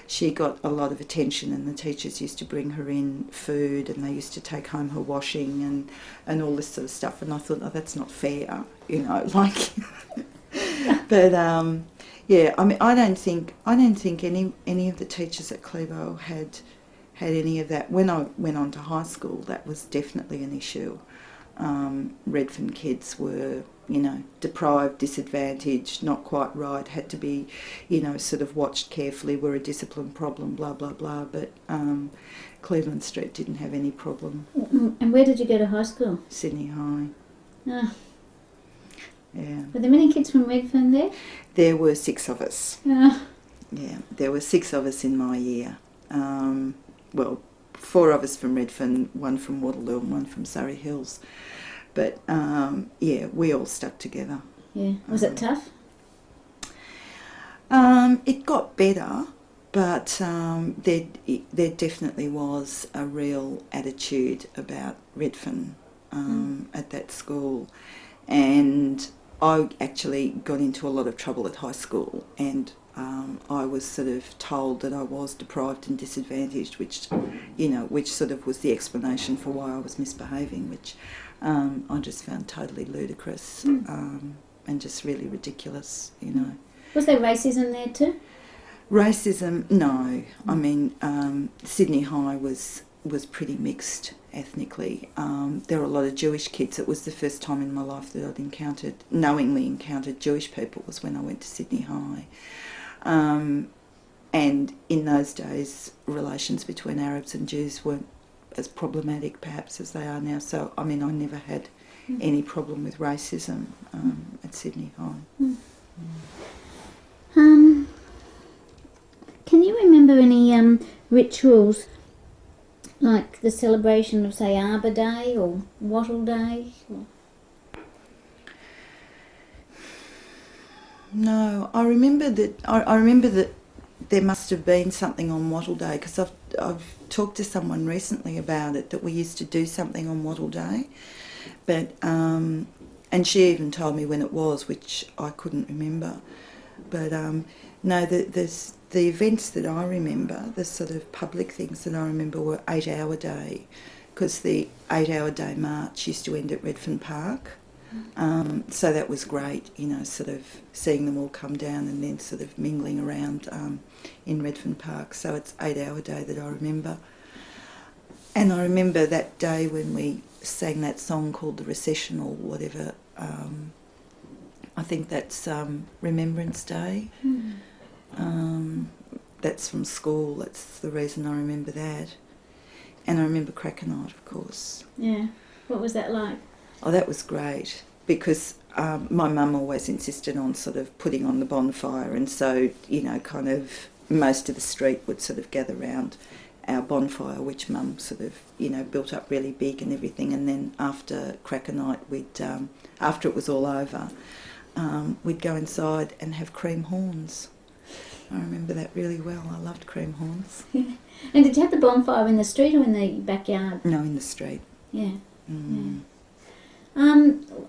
Speaker 2: she got a lot of attention, and the teachers used to bring her in food, and they used to take home her washing and all this sort of stuff. And I thought, oh, that's not fair, like. But yeah, I mean, I don't think any of the teachers at Clevo had any of that. When I went on to high school, that was definitely an issue. Redfern kids were, deprived, disadvantaged, not quite right, had to be, sort of watched carefully, were a discipline problem, blah, blah, blah. But Cleveland Street didn't have any problem.
Speaker 1: And where did you go to high school?
Speaker 2: Sydney High.
Speaker 1: Oh.
Speaker 2: Yeah.
Speaker 1: Were there many kids from Redfern there?
Speaker 2: There were 6 of us.
Speaker 1: Oh.
Speaker 2: Yeah, there were 6 of us in my year. Well, 4 of us from Redfern, 1 from Waterloo and 1 from Surrey Hills. But yeah, we all stuck together.
Speaker 1: Yeah. Was it tough?
Speaker 2: It got better, but there definitely was a real attitude about Redfern at that school. And I actually got into a lot of trouble at high school, and I was sort of told that I was deprived and disadvantaged, which sort of was the explanation for why I was misbehaving, which I just found totally ludicrous and just really ridiculous,
Speaker 1: Was there racism there too?
Speaker 2: Racism, no. I mean, Sydney High was pretty mixed ethnically. There were a lot of Jewish kids. It was the first time in my life that I'd knowingly encountered Jewish people, was when I went to Sydney High. And in those days, relations between Arabs and Jews weren't as problematic perhaps as they are now. So, I mean, I never had any problem with racism at Sydney High.
Speaker 1: Can you remember any rituals, like the celebration of, say, Arbor Day or Wattle Day?
Speaker 2: No, I remember that there must have been something on Wattle Day, because I've talked to someone recently about it, that we used to do something on Wattle Day, but and she even told me when it was, which I couldn't remember. But no, the events that I remember, the sort of public things that I remember, were 8 Hour Day, because the 8 Hour Day march used to end at Redfern Park. So that was great, sort of seeing them all come down and then sort of mingling around in Redfern Park. So it's 8 Hour Day that I remember. And I remember that day when we sang that song called The Recession or whatever. I think that's Remembrance Day. That's from school. That's the reason I remember that. And I remember Cracker Night, of course.
Speaker 1: Yeah. What was that like?
Speaker 2: Oh, that was great, because my mum always insisted on sort of putting on the bonfire, and so, kind of most of the street would sort of gather round our bonfire, which Mum sort of, built up really big and everything. And then after Cracker Night, after it was all over, we'd go inside and have cream horns. I remember that really well. I loved cream horns.
Speaker 1: And did you have the bonfire in the street or in the backyard?
Speaker 2: No, in the street.
Speaker 1: Yeah. Yeah.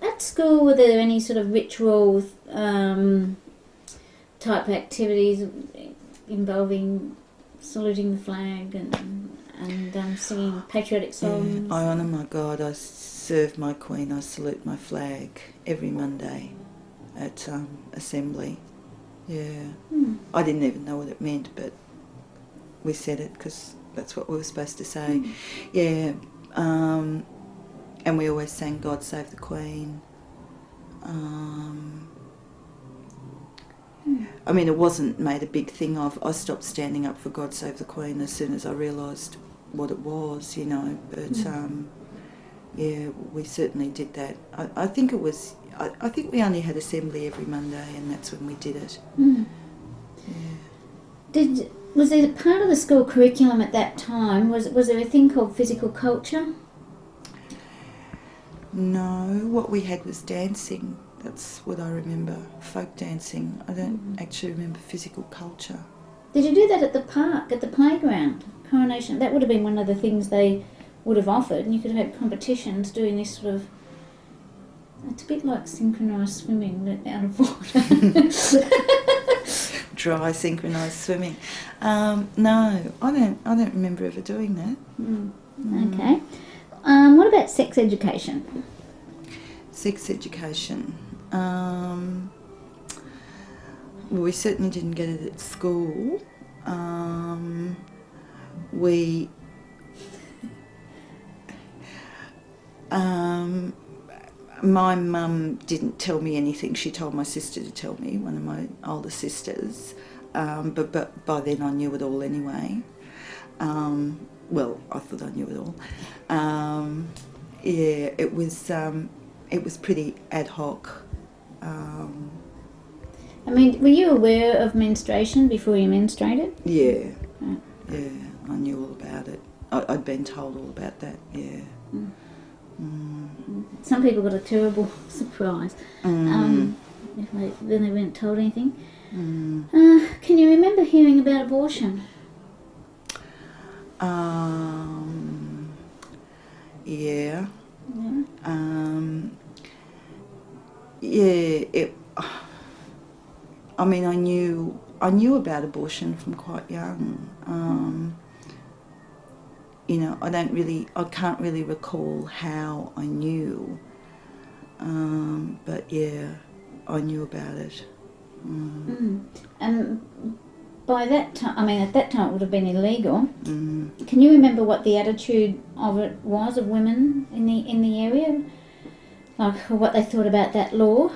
Speaker 1: At school, were there any sort of ritual type activities involving saluting the flag and singing patriotic songs?
Speaker 2: Yeah. I honour my God, I serve my Queen, I salute my flag every Monday at Assembly. Yeah. I didn't even know what it meant, but we said it because that's what we were supposed to say. Yeah. And we always sang God Save the Queen. I mean, it wasn't made a big thing of. I stopped standing up for God Save the Queen as soon as I realised what it was, But yeah, we certainly did that. I think it was. I think we only had assembly every Monday, and that's when we did it. Yeah.
Speaker 1: Was there part of the school curriculum at that time? Was there a thing called physical culture?
Speaker 2: No, what we had was dancing. That's what I remember. Folk dancing. I don't actually remember physical culture.
Speaker 1: Did you do that at the park, at the playground? Coronation, that would have been one of the things they would have offered, and you could have had competitions doing this sort of, it's a bit like synchronised swimming out of water.
Speaker 2: Dry synchronised swimming. No, I don't remember ever doing that.
Speaker 1: Okay. What about sex education?
Speaker 2: Sex education. Well, we certainly didn't get it at school. My mum didn't tell me anything. She told my sister to tell me, one of my older sisters. But by then I knew it all anyway. Well, I thought I knew it all. Yeah, it was pretty ad hoc.
Speaker 1: I mean, were you aware of menstruation before you menstruated?
Speaker 2: Yeah, yeah, I knew all about it. I'd been told all about that, yeah.
Speaker 1: Some people got a terrible surprise when they weren't told anything. Can you remember hearing about abortion?
Speaker 2: Yeah. I mean, I knew about abortion from quite young. You know, I can't really recall how I knew, but yeah, I knew about it.
Speaker 1: And by that time, I mean, at that time it would have been illegal. Can you remember what the attitude of it was of women in the area, like what they thought about that law?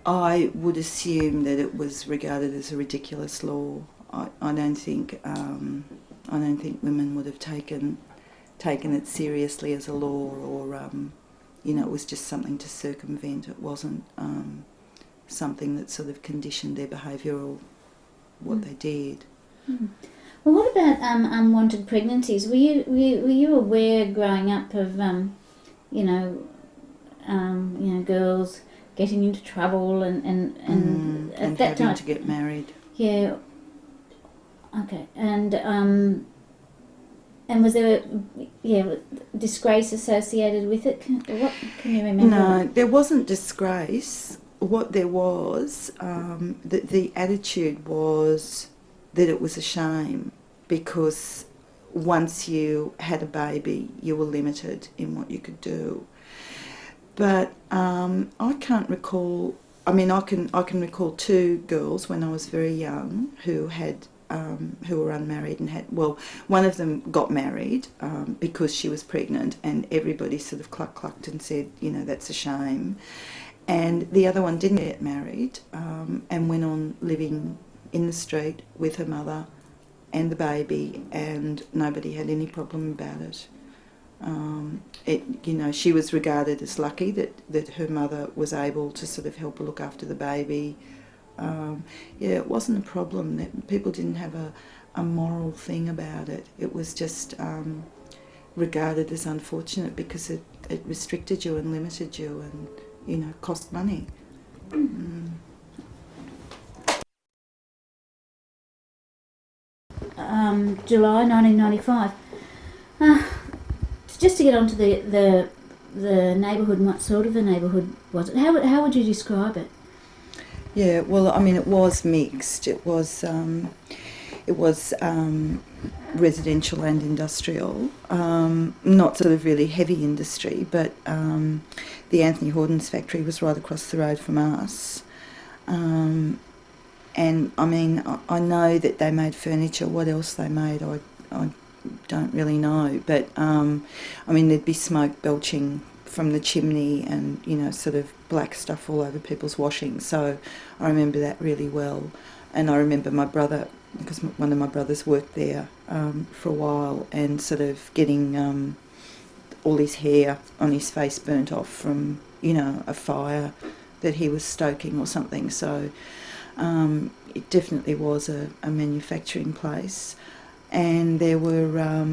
Speaker 2: I would assume that it was regarded as a ridiculous law. I don't think women would have taken it seriously as a law, or you know, it was just something to circumvent. It wasn't something that sort of conditioned their behaviour or what they did.
Speaker 1: Well, what about unwanted pregnancies? Were you aware growing up of you know, girls getting into trouble and at that
Speaker 2: having
Speaker 1: time
Speaker 2: to get married?
Speaker 1: Yeah. Okay. And was there disgrace associated with it? What can you remember?
Speaker 2: No, there wasn't disgrace. What there was, the attitude was that it was a shame, because once you had a baby, you were limited in what you could do. But I can't recall. I mean, I can recall two girls when I was very young who were unmarried and had. Well, one of them got married because she was pregnant, and everybody sort of clucked and said, you know, that's a shame. And the other one didn't get married and went on living in the street with her mother and the baby, and nobody had any problem about it. You know, she was regarded as lucky that her mother was able to sort of help her look after the baby. Yeah, it wasn't a problem. That people didn't have a moral thing about it. It was just regarded as unfortunate because it restricted you and limited you and, you know, cost money.
Speaker 1: July 1995. Just to get onto the neighbourhood, and what sort of a neighbourhood was it? How would you describe it?
Speaker 2: Yeah, well, I mean, it was mixed. It was residential and industrial, not sort of really heavy industry, but the Anthony Horton's factory was right across the road from us. And I mean, I know that they made furniture. What else they made, I don't really know. But I mean, there'd be smoke belching from the chimney, and, you know, sort of black stuff all over people's washing. So I remember that really well. And I remember my brother, because one of my brothers worked there for a while, and sort of getting all his hair on his face burnt off from, you know, a fire that he was stoking or something. So it definitely was a manufacturing place. And there were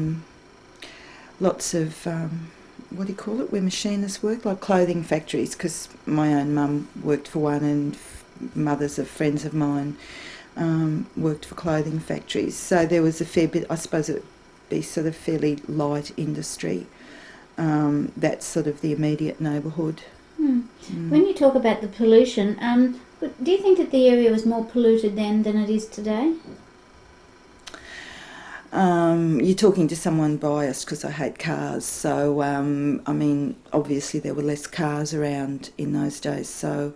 Speaker 2: lots of what do you call it, where machinists work, like clothing factories, because my own mum worked for one, and mothers of friends of mine worked for clothing factories. So there was a fair bit, I suppose it would be sort of fairly light industry. That's sort of the immediate neighbourhood.
Speaker 1: When you talk about the pollution, do you think that the area was more polluted then than it is today?
Speaker 2: You're talking to someone biased because I hate cars. So, I mean, obviously there were less cars around in those days. So,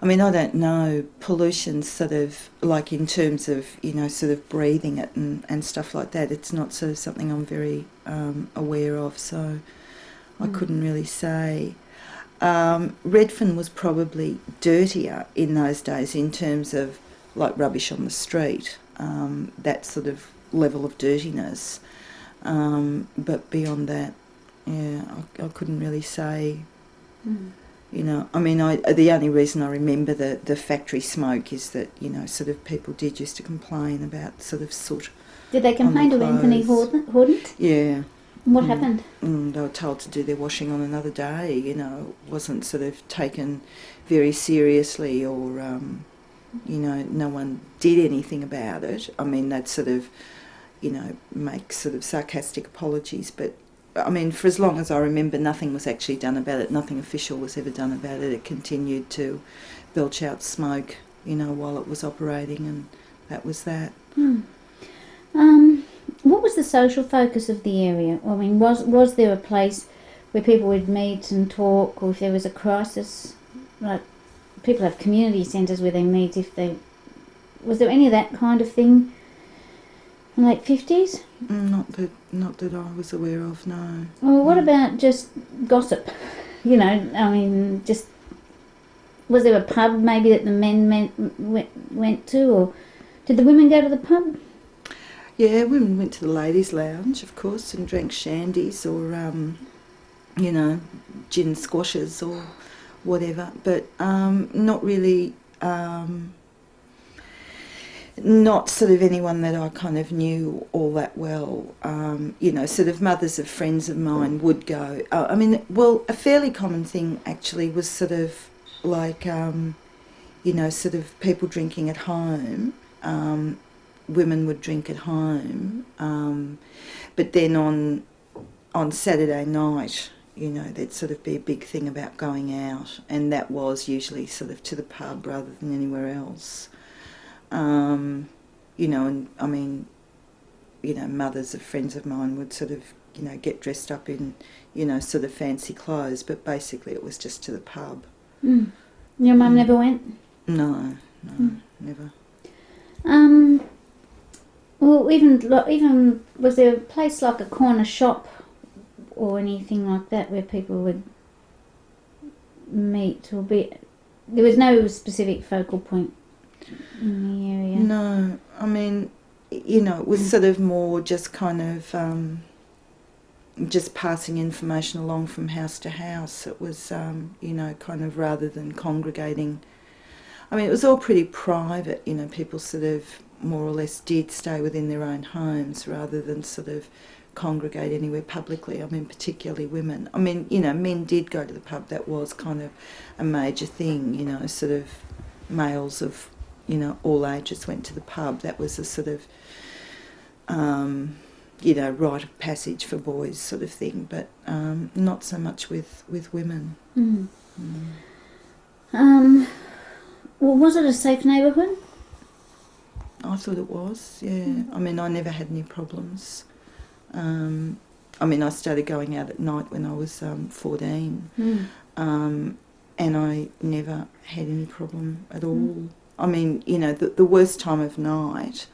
Speaker 2: I mean, I don't know, pollution sort of, like in terms of, you know, sort of breathing it and stuff like that, it's not sort of something I'm very aware of, so I couldn't really say. Redfern was probably dirtier in those days in terms of like rubbish on the street, that sort of level of dirtiness. But beyond that, yeah, I couldn't really say. You know, I mean, the only reason I remember the factory smoke is that, you know, sort of people did used to complain about sort of soot.
Speaker 1: Did they complain to Anthony Horton?
Speaker 2: Yeah.
Speaker 1: What happened?
Speaker 2: They were told to do their washing on another day, you know, it wasn't sort of taken very seriously, or, you know, no one did anything about it. I mean, they'd sort of, you know, make sort of sarcastic apologies, but I mean, for as long as I remember, nothing was actually done about it. Nothing official was ever done about it. It continued to belch out smoke, you know, while it was operating, and that was that.
Speaker 1: What was the social focus of the area? I mean, was there a place where people would meet and talk, or if there was a crisis? Like, people have community centres where they meet if they... Was there any of that kind of thing in the late 50s?
Speaker 2: Not that I was aware of, no.
Speaker 1: Well, what about just gossip? You know, I mean, just... Was there a pub maybe that the men went to, or did the women go to the pub?
Speaker 2: Yeah, women went to the ladies' lounge, of course, and drank shandies or, you know, gin squashes or whatever. But not really, not sort of anyone that I kind of knew all that well. You know, sort of mothers of friends of mine would go. I mean, well, a fairly common thing actually was sort of like, you know, sort of people drinking at home. Women would drink at home, but then on Saturday night, you know, there'd sort of be a big thing about going out, and that was usually sort of to the pub rather than anywhere else. You know, and I mean, you know, mothers of friends of mine would sort of, you know, get dressed up in, you know, sort of fancy clothes, but basically it was just to the pub.
Speaker 1: Your mum never went?
Speaker 2: No, never.
Speaker 1: Well, even was there a place like a corner shop or anything like that where people would meet or be? There was no specific focal point in the area.
Speaker 2: No, I mean, you know, it was sort of more just kind of just passing information along from house to house. It was, you know, kind of rather than congregating. I mean, it was all pretty private, you know, people sort of more or less did stay within their own homes rather than sort of congregate anywhere publicly. I mean, particularly women. I mean, you know, men did go to the pub. That was kind of a major thing, you know, sort of males of, you know, all ages went to the pub. That was a sort of, you know, rite of passage for boys sort of thing, but not so much with women.
Speaker 1: Well, was it a safe neighbourhood?
Speaker 2: I thought it was, yeah. I mean, I never had any problems. I mean, I started going out at night when I was 14, and I never had any problem at all. I mean, you know, the worst time of night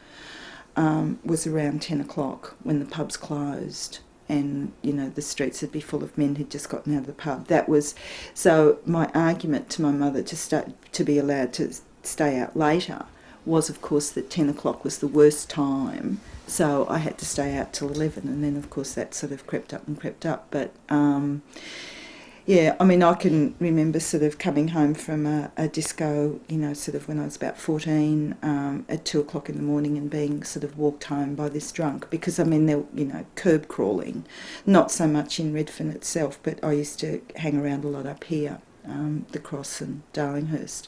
Speaker 2: was around 10 o'clock when the pubs closed, and, you know, the streets would be full of men who'd just gotten out of the pub. That was, so my argument to my mother to be allowed to stay out later was, of course, that 10 o'clock was the worst time, so I had to stay out till 11, and then, of course, that sort of crept up. But, Yeah, I mean, I can remember sort of coming home from a disco, you know, sort of when I was about 14, at 2 o'clock in the morning, and being sort of walked home by this drunk, because, I mean, they're, you know, curb crawling, not so much in Redfern itself, but I used to hang around a lot up here, the Cross and Darlinghurst,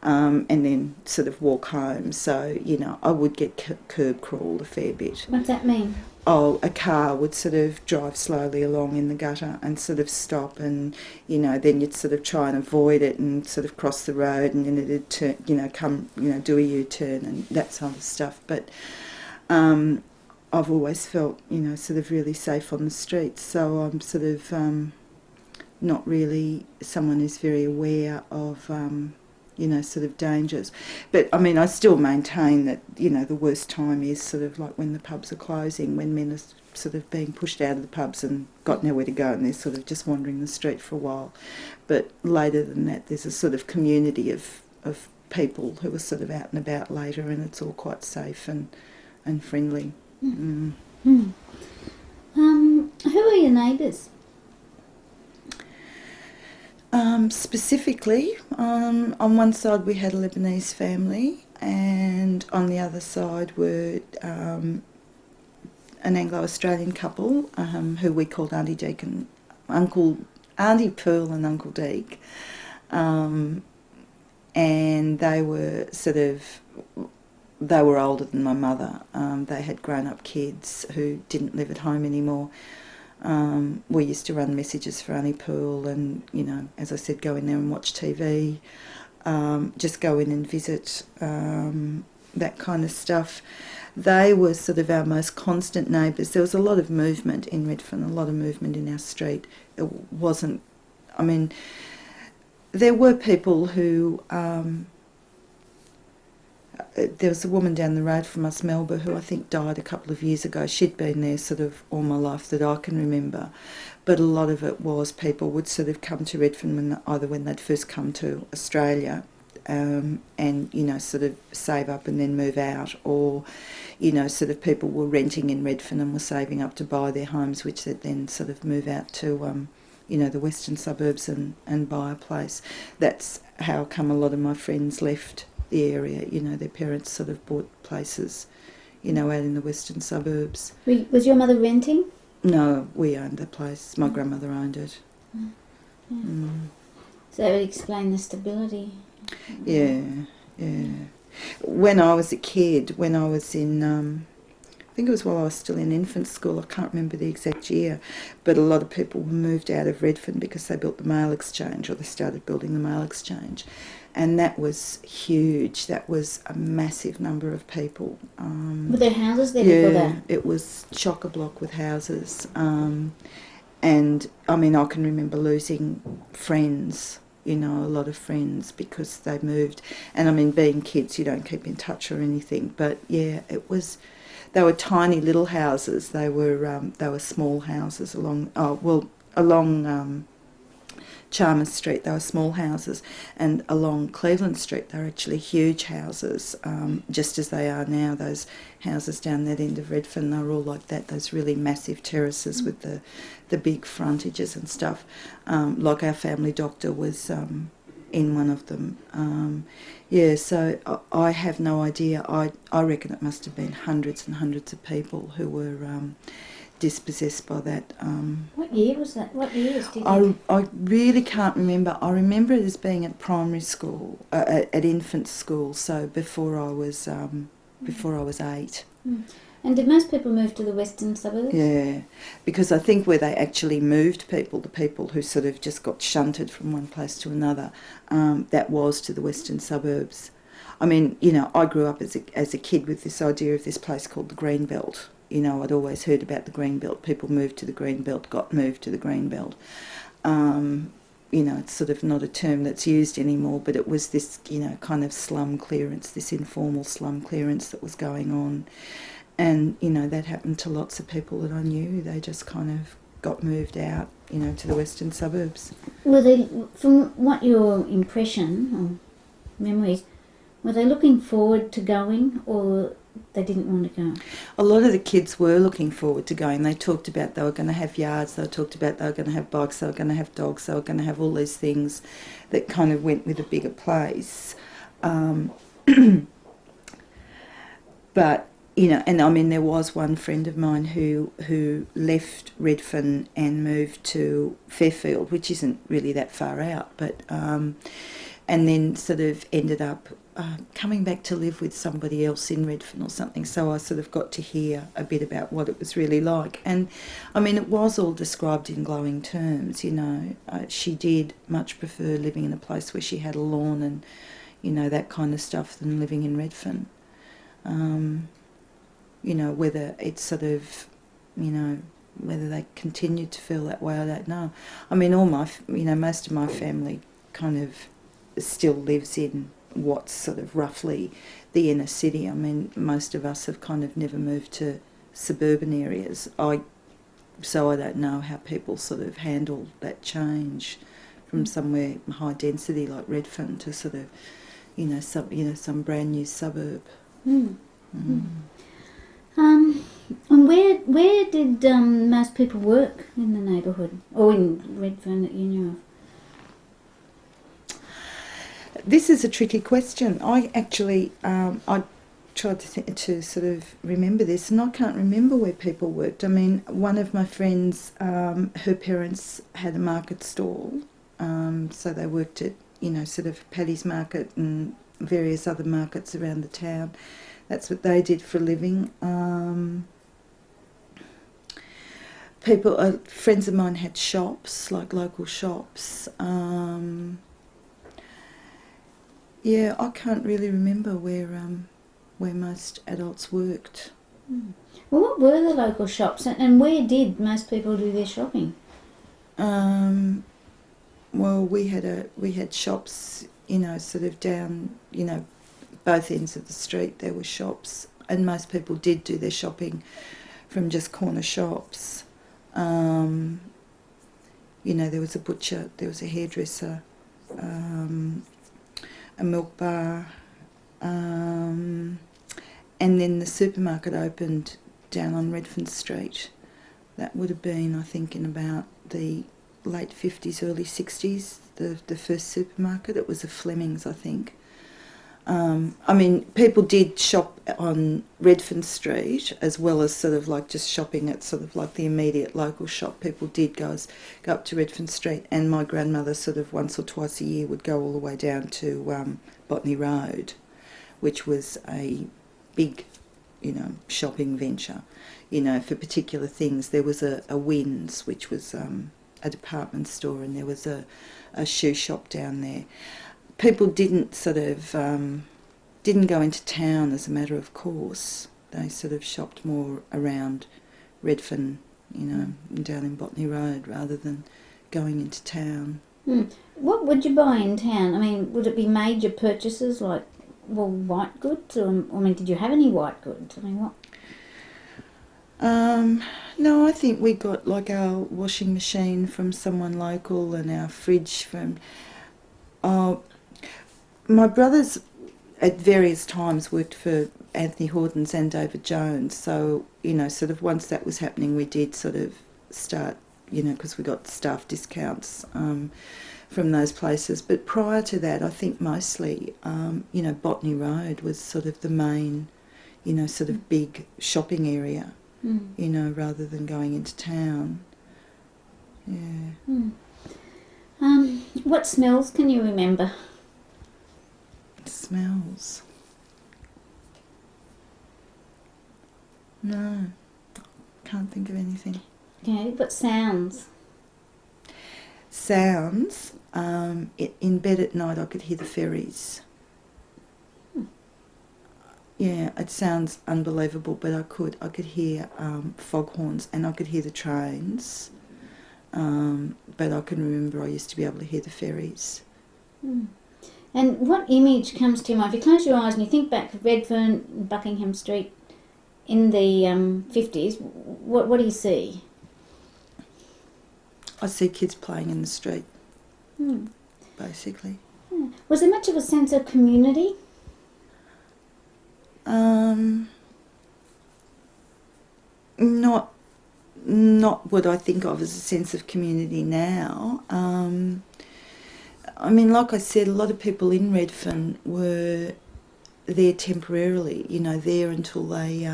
Speaker 2: and then sort of walk home. So, you know, I would get curb crawled a fair bit.
Speaker 1: What's that mean?
Speaker 2: Oh, a car would sort of drive slowly along in the gutter and sort of stop, and, you know, then you'd sort of try and avoid it and sort of cross the road, and then it'd turn, you know, come, you know, do a U-turn and that sort of stuff. But I've always felt, you know, sort of really safe on the streets, so I'm sort of not really someone who's very aware of you know, sort of dangers. But, I mean, I still maintain that, you know, the worst time is sort of like when the pubs are closing, when men are sort of being pushed out of the pubs and got nowhere to go, and they're sort of just wandering the street for a while. But later than that, there's a sort of community of people who are sort of out and about later, and it's all quite safe and friendly.
Speaker 1: Mm. Mm. Who are your neighbours?
Speaker 2: Specifically, on one side we had a Lebanese family, and on the other side were an Anglo-Australian couple who we called Auntie Pearl and Uncle Deke, and they were older than my mother. They had grown-up kids who didn't live at home anymore. We used to run messages for Auntie Pearl, and, you know, as I said, go in there and watch TV, just go in and visit, that kind of stuff. They were sort of our most constant neighbours. There was a lot of movement in Redfern, a lot of movement in our street. It wasn't, I mean, there were people who, there was a woman down the road from us, Melba, who I think died a couple of years ago. She'd been there sort of all my life that I can remember. But a lot of it was people would sort of come to Redfern either when they'd first come to Australia, and, you know, sort of save up and then move out, or, you know, sort of people were renting in Redfern and were saving up to buy their homes, which they'd then sort of move out to, you know, the western suburbs and buy a place. That's how come a lot of my friends left the area. You know, their parents sort of bought places, you know, out in the western suburbs.
Speaker 1: Was your mother renting?
Speaker 2: No, we owned the place. My grandmother owned it.
Speaker 1: Mm. Yeah. Mm. So that would explain the stability.
Speaker 2: Yeah, yeah. When I was a kid, when I was in, I think it was while I was still in infant school, I can't remember the exact year, but a lot of people moved out of Redfern because they built the mail exchange, or they started building the mail exchange. And that was huge. That was a massive number of people.
Speaker 1: Were there houses there before that?
Speaker 2: Yeah, it was chock-a-block with houses. And, I mean, I can remember losing friends, you know, a lot of friends, because they moved. And, I mean, being kids, you don't keep in touch or anything. But, yeah, it was... They were tiny little houses. They were small houses along... along Chalmers Street, they were small houses, and along Cleveland Street they were actually huge houses, just as they are now. Those houses down that end of Redfern, they were all like that, those really massive terraces with the big frontages and stuff. Like our family doctor was in one of them. Yeah, so I have no idea. I reckon it must have been hundreds and hundreds of people who were dispossessed by that.
Speaker 1: What year was that? What years did you...
Speaker 2: I really can't remember. I remember it as being at primary school, at infant school, so before I was 8.
Speaker 1: Mm. And did most people move to the western suburbs?
Speaker 2: Yeah, because I think where they actually moved people, the people who sort of just got shunted from one place to another, that was to the western suburbs. I mean, you know, I grew up as a kid with this idea of this place called the Greenbelt. You know, I'd always heard about the Greenbelt. People moved to the Greenbelt, got moved to the Greenbelt. You know, it's sort of not a term that's used anymore, but it was this, you know, kind of slum clearance, this informal slum clearance that was going on. And, you know, that happened to lots of people that I knew. They just kind of got moved out, you know, to the western suburbs.
Speaker 1: Were they, from what your impression or memories, were they looking forward to going, or they didn't want to go?
Speaker 2: A lot of the kids were looking forward to going. They talked about they were going to have yards, they talked about they were going to have bikes, they were going to have dogs, they were going to have all these things that kind of went with a bigger place. But, you know, and I mean, there was one friend of mine who left Redfern and moved to Fairfield, which isn't really that far out, but and then sort of ended up coming back to live with somebody else in Redfern or something. So I sort of got to hear a bit about what it was really like. And, I mean, it was all described in glowing terms, you know. She did much prefer living in a place where she had a lawn and, you know, that kind of stuff than living in Redfern. You know, whether it's sort of, you know, whether they continue to feel that way, I don't know. I mean, most of my family kind of still lives in what's sort of roughly the inner city. I mean, most of us have kind of never moved to suburban areas. So I don't know how people sort of handle that change from somewhere high density like Redfern to sort of, some brand new suburb.
Speaker 1: And where did most people work in the neighbourhood, or in Redfern that you knew of?
Speaker 2: This is a tricky question. I actually, I tried to sort of remember this, and I can't remember where people worked. I mean, one of my friends, her parents had a market stall, so they worked at, sort of Paddy's Market and various other markets around the town. That's what they did for a living. Friends of mine had shops, like local shops. Yeah, I can't really remember where most adults worked.
Speaker 1: Well, what were the local shops, and where did most people do their shopping?
Speaker 2: Well, we had shops, sort of down, both ends of the street. There were shops, and most people did do their shopping from just corner shops. There was a butcher, there was a hairdresser, a milk bar, and then the supermarket opened down on Redfern Street. That would have been, I think, in about the late 50s, early 60s, the first supermarket. It was a Fleming's, I think. I mean, people did shop on Redfern Street as well as sort of like just shopping at sort of like the immediate local shop. People did go up to Redfern Street, and my grandmother sort of once or twice a year would go all the way down to Botany Road, which was a big, shopping venture, for particular things. There was a Wynn's, which was a department store, and there was a shoe shop down there. People didn't sort of, didn't go into town as a matter of course. They sort of shopped more around Redfern, down in Botany Road rather than going into town.
Speaker 1: What would you buy in town? I mean, would it be major purchases like, white goods? Or, did you have any white goods? I mean, what?
Speaker 2: No, I think we got like our washing machine from someone local and our fridge from... my brothers at various times worked for Anthony Hordens and David Jones, so, sort of once that was happening, we did sort of start, because we got staff discounts from those places. But prior to that, I think mostly, Botany Road was sort of the main, sort of big shopping area, rather than going into town. Yeah.
Speaker 1: What smells can you remember?
Speaker 2: Smells? No, can't think of anything.
Speaker 1: Okay, what sounds?
Speaker 2: Sounds? In bed at night I could hear the ferries. Yeah, it sounds unbelievable, but I could hear foghorns, and I could hear the trains, but I can remember I used to be able to hear the ferries.
Speaker 1: And what image comes to your mind? If you close your eyes and you think back to Redfern, Buckingham Street in the 50s, what do you see?
Speaker 2: I see kids playing in the street, basically.
Speaker 1: Was there much of a sense of community?
Speaker 2: not what I think of as a sense of community now. I mean, like I said, a lot of people in Redfern were there temporarily, there until they,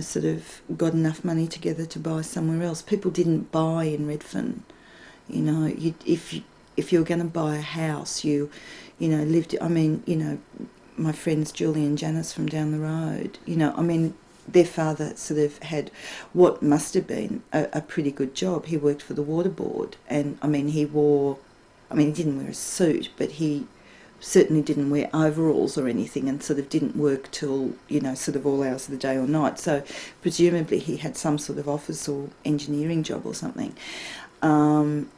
Speaker 2: sort of got enough money together to buy somewhere else. People didn't buy in Redfern. If you were going to buy a house, you lived. I mean, my friends Julie and Janice from down the road. Their father sort of had what must have been a pretty good job. He worked for the water board, and he didn't wear a suit, but he certainly didn't wear overalls or anything, and sort of didn't work till, sort of all hours of the day or night. So presumably he had some sort of office or engineering job or something. And,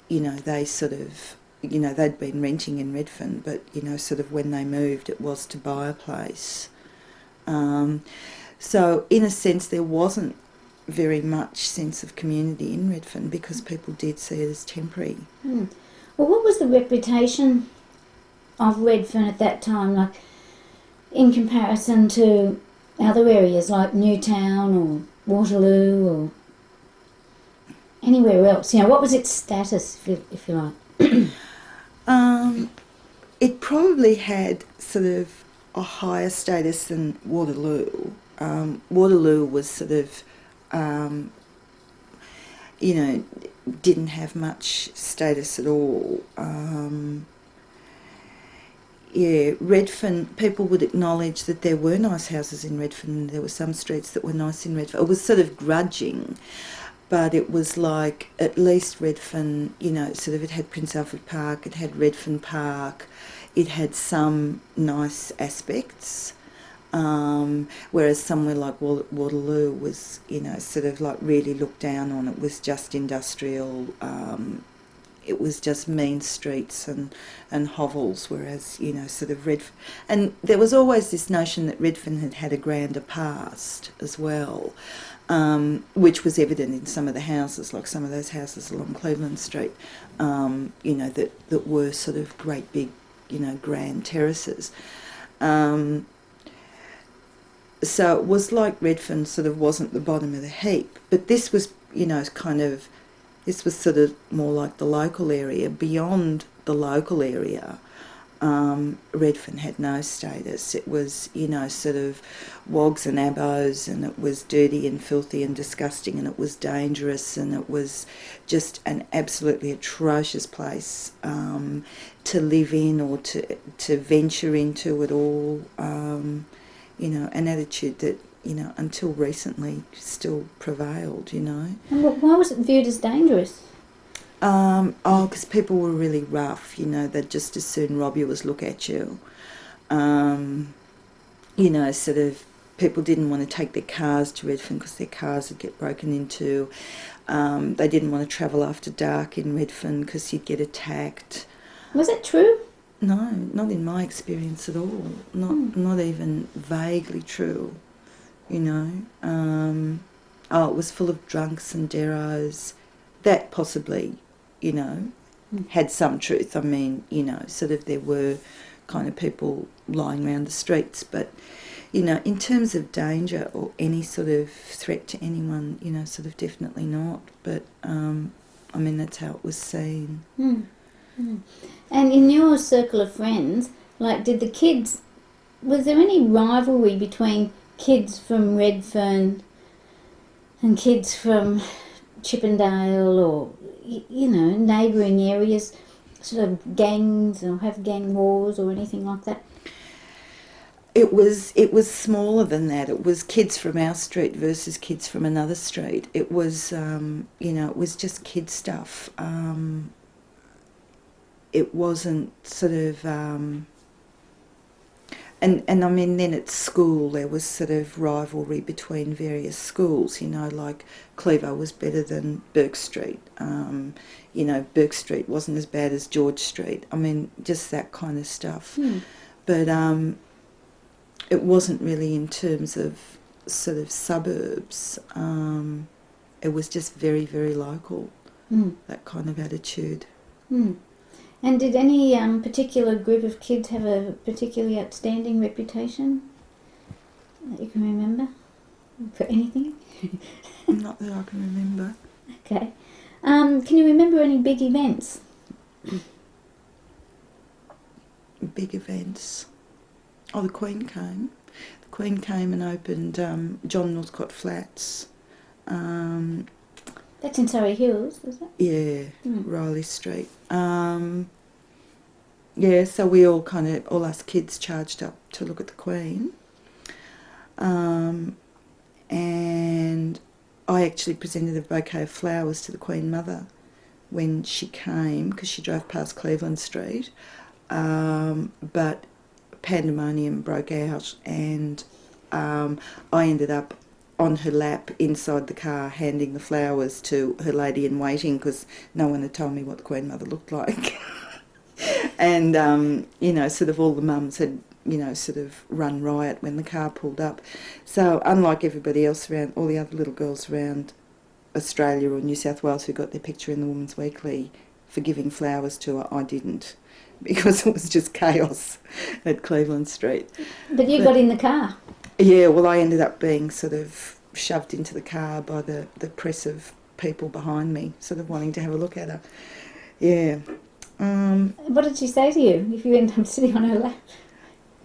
Speaker 2: they sort of, they'd been renting in Redfern, but, sort of when they moved it was to buy a place. So in a sense there wasn't very much sense of community in Redfern because people did see it as temporary.
Speaker 1: Mm. Well, what was the reputation of Redfern at that time, like in comparison to other areas like Newtown or Waterloo or anywhere else? What was its status, if you like?
Speaker 2: It probably had sort of a higher status than Waterloo. Waterloo was sort of, didn't have much status at all. Redfern, people would acknowledge that there were nice houses in Redfern and there were some streets that were nice in Redfern. It was sort of grudging, but it was like at least Redfern, sort of it had Prince Alfred Park, it had Redfern Park, it had some nice aspects, whereas somewhere like Waterloo was, sort of like really looked down on. It was just industrial, it was just mean streets and hovels, whereas, sort of Redfern... And there was always this notion that Redfern had a grander past as well, which was evident in some of the houses, like some of those houses along Cleveland Street, that were sort of great big, grand terraces. So it was like Redfern sort of wasn't the bottom of the heap, but this was, this was sort of more like the local area. Beyond the local area, Redfern had no status. It was, sort of wogs and abos, and it was dirty and filthy and disgusting, and it was dangerous, and it was just an absolutely atrocious place to live in or to venture into at all. An attitude that, until recently still prevailed, And
Speaker 1: why was it viewed as dangerous?
Speaker 2: Because people were really rough, they'd just as soon rob you as look at you. Sort of people didn't want to take their cars to Redfern because their cars would get broken into. They didn't want to travel after dark in Redfern because you'd get attacked.
Speaker 1: Was it true?
Speaker 2: No, not in my experience at all. Not even vaguely true, it was full of drunks and deros. That possibly, had some truth. Sort of there were kind of people lying around the streets, but, in terms of danger or any sort of threat to anyone, sort of definitely not. But, that's how it was seen.
Speaker 1: Mm. Mm. And in your circle of friends, was there any rivalry between kids from Redfern and kids from Chippendale or, neighbouring areas, sort of gangs or have gang wars or anything like that?
Speaker 2: It was smaller than that. It was kids from our street versus kids from another street. It was, it was just kid stuff. It wasn't sort of, then at school there was sort of rivalry between various schools, like Clevo was better than Burke Street, Burke Street wasn't as bad as George Street, just that kind of stuff. But it wasn't really in terms of sort of suburbs, it was just very, very local, that kind of attitude.
Speaker 1: And did any particular group of kids have a particularly outstanding reputation that you can remember? For anything?
Speaker 2: Not that I can remember.
Speaker 1: Okay. Can you remember any big events?
Speaker 2: Big events. Oh, the Queen came. The Queen came and opened John Northcote Flats.
Speaker 1: That's in Surrey Hills, is it?
Speaker 2: Yeah, Riley Street. Yeah, so we all all us kids charged up to look at the Queen. And I actually presented a bouquet of flowers to the Queen Mother when she came, because she drove past Cleveland Street. But pandemonium broke out, and I ended up on her lap inside the car handing the flowers to her lady in waiting, because no one had told me what the Queen Mother looked like. And, sort of all the mums had, sort of run riot when the car pulled up. So unlike everybody else around, all the other little girls around Australia or New South Wales who got their picture in the Women's Weekly for giving flowers to her, I didn't, because it was just chaos at Cleveland Street.
Speaker 1: But you got in the car.
Speaker 2: Yeah, well, I ended up being sort of shoved into the car by the press of people behind me, sort of wanting to have a look at her. Yeah.
Speaker 1: What did she say to you if you ended up sitting on her lap?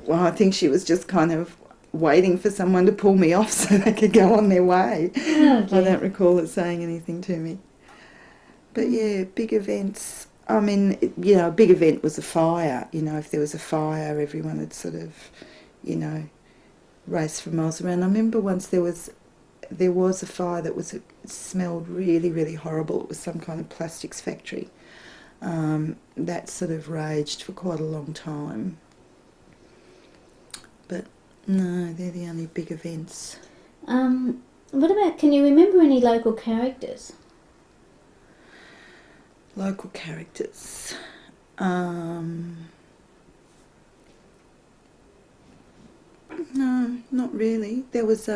Speaker 2: Well, I think she was just kind of waiting for someone to pull me off so they could go on their way.
Speaker 1: Oh,
Speaker 2: I don't recall her saying anything to me. But yeah, big events. I mean, a big event was a fire. If there was a fire, everyone would sort of, race for miles around. I remember once there was a fire that it smelled really, really horrible. It was some kind of plastics factory. That sort of raged for quite a long time. But no, they're the only big events.
Speaker 1: What about, can you remember any local characters?
Speaker 2: Local characters. No, not really. There was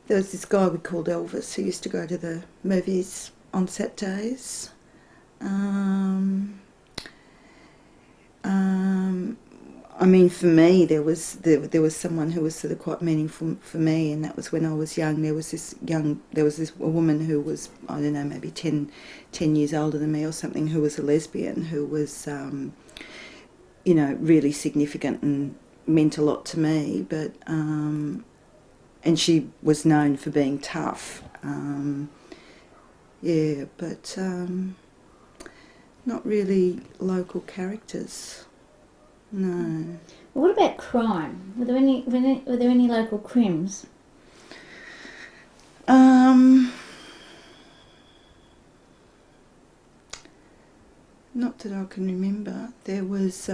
Speaker 2: this guy we called Elvis who used to go to the movies on Saturdays. I mean, for me, there was someone who was sort of quite meaningful for me, and that was when I was young. There was this a woman who was, I don't know, maybe 10 years older than me or something, who was a lesbian, who was, really significant and meant a lot to me. But and she was known for being tough. But not really local characters. No.
Speaker 1: What about crime? Were there any local crims?
Speaker 2: Not that I can remember. There was,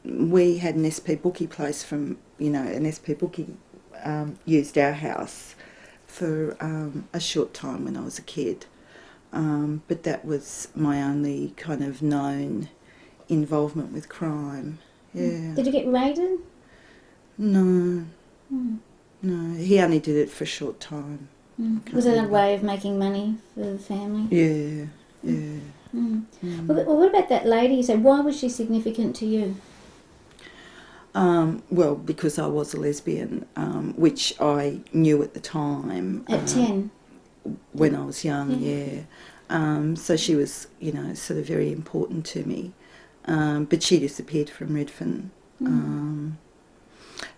Speaker 2: we had an SP bookie place from, an SP bookie used our house for a short time when I was a kid. But that was my only kind of known involvement with crime. Yeah.
Speaker 1: Did you get raided?
Speaker 2: No. No, he only did it for a short time.
Speaker 1: Was it a way of making money for the family?
Speaker 2: Yeah.
Speaker 1: Well, what about that lady you said? Why was she significant to you?
Speaker 2: Well, because I was a lesbian, which I knew at the time.
Speaker 1: At 10?
Speaker 2: When I was young, yeah. So she was, sort of very important to me. But she disappeared from Redfern.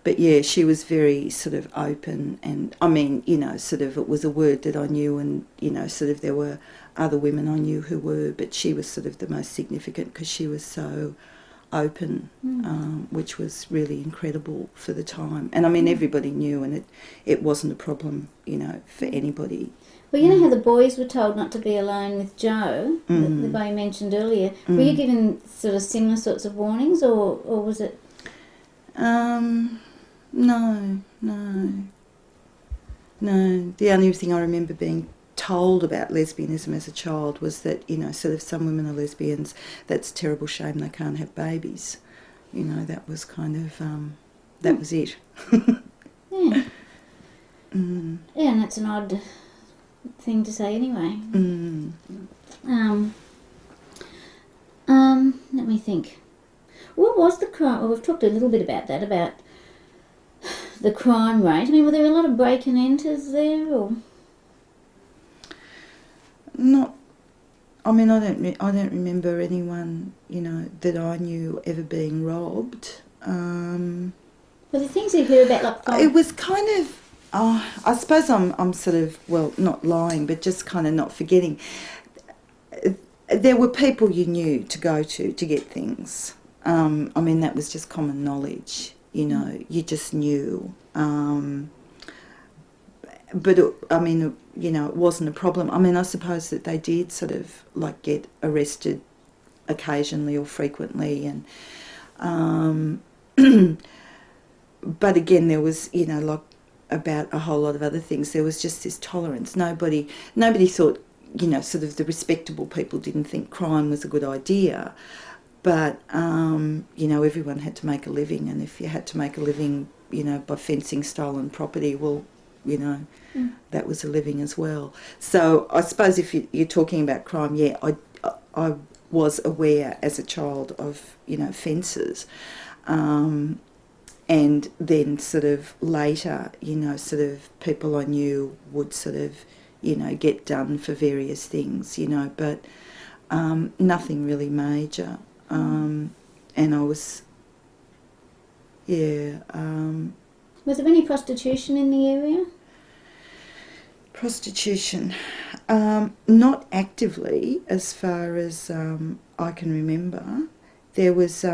Speaker 2: But yeah, she was very sort of open, and I mean, sort of it was a word that I knew, and, sort of there were other women I knew who were, but she was sort of the most significant because she was so open, which was really incredible for the time. And I mean, everybody knew, and it wasn't a problem, for anybody.
Speaker 1: Well, you know how the boys were told not to be alone with Joe, the guy you mentioned earlier. Were you given sort of similar sorts of warnings, or was it?
Speaker 2: No. The only thing I remember being told about lesbianism as a child was that, sort of some women are lesbians, that's a terrible shame they can't have babies. That was kind of, that was it.
Speaker 1: Yeah. Yeah, and that's an odd thing to say anyway. Let me think. What was the crime? Well, we've talked a little bit about that, about the crime rate. I mean, were there a lot of break and enters there, or?
Speaker 2: Not. I mean, I don't remember anyone, you know, that I knew ever being robbed.
Speaker 1: Well, the things you hear about, like,
Speaker 2: It was kind of. I suppose I'm sort of, well, not lying, but just kind of not forgetting. There were people you knew to go to get things. I mean, that was just common knowledge, you know, you just knew. But, I mean, you know, it wasn't a problem. I mean, I suppose that they did sort of, like, get arrested occasionally or frequently. And but again, there was, you know, like, about a whole lot of other things. There was just this tolerance. Nobody thought, you know, sort of the respectable people didn't think crime was a good idea. But, you know, everyone had to make a living. And if you had to make a living, you know, by fencing stolen property, well, you know, that was a living as well. So I suppose if you're talking about crime, yeah, I was aware as a child of, you know, fences. And then sort of later, you know, sort of people I knew would sort of, you know, get done for various things, you know, but nothing really major. And I was, yeah.
Speaker 1: Was there any prostitution in the area?
Speaker 2: Prostitution, not actively as far as I can remember. There was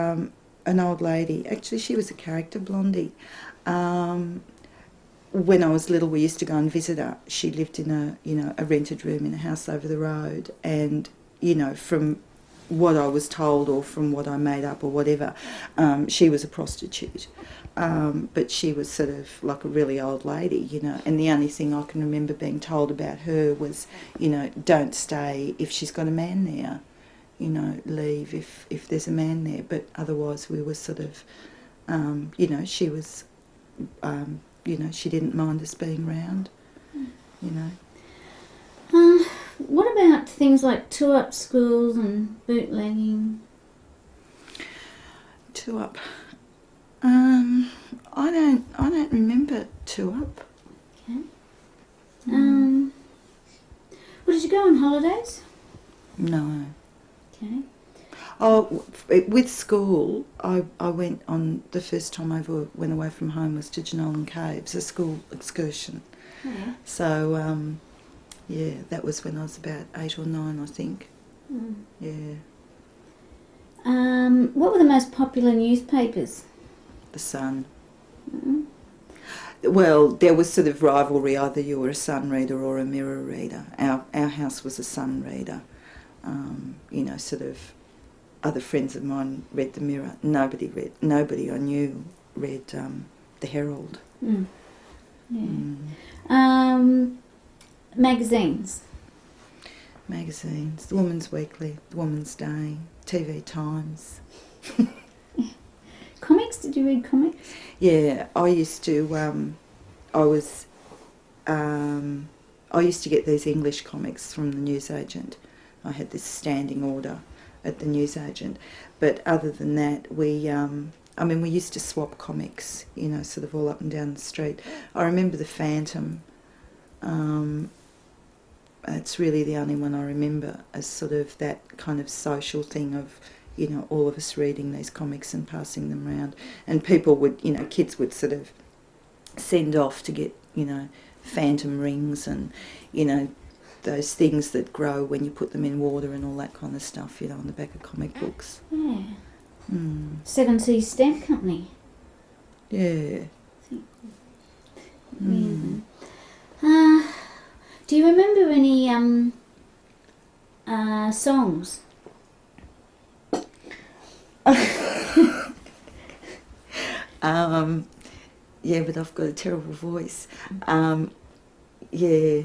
Speaker 2: an old lady, actually she was a character, Blondie. When I was little we used to go and visit her. She lived in a rented room in a house over the road, and, you know, from what I was told or from what I made up or whatever, she was a prostitute. But she was sort of like a really old lady, you know, and the only thing I can remember being told about her was, you know, don't stay if she's got a man there, you know, leave if there's a man there. But otherwise we were sort of, you know, she was, you know, she didn't mind us being round, you know.
Speaker 1: What about things like tour-up schools and bootlegging?
Speaker 2: Tour-up. I don't remember tour-up.
Speaker 1: Okay. Well, did you go on holidays?
Speaker 2: No.
Speaker 1: Okay.
Speaker 2: Oh, with school, I went on, the first time I ever went away from home was to Jenolan Caves, a school excursion.
Speaker 1: Yeah.
Speaker 2: So, yeah, that was when I was about 8 or 9, I think. Yeah.
Speaker 1: What were the most popular newspapers?
Speaker 2: The Sun. Well, there was sort of rivalry, either you were a Sun reader or a Mirror reader. Our house was a Sun reader. You know, sort of other friends of mine read the Mirror. Nobody I knew read the Herald.
Speaker 1: Yeah. Magazines.
Speaker 2: Magazines, the Woman's Weekly, the Woman's Day, TV Times.
Speaker 1: Comics? Did you read comics?
Speaker 2: Yeah, I used to. I used to get these English comics from the newsagent. I had this standing order at the newsagent. But other than that, we used to swap comics, you know, sort of all up and down the street. I remember the Phantom. It's really the only one I remember as sort of that kind of social thing of, you know, all of us reading these comics and passing them around. And people would, you know, kids would sort of send off to get, you know, phantom rings and, you know, those things that grow when you put them in water and all that kind of stuff, you know, on the back of comic books.
Speaker 1: Yeah. Seven Seas Stamp Company.
Speaker 2: Yeah.
Speaker 1: Do you remember any songs?
Speaker 2: Yeah, but I've got a terrible voice. Yeah.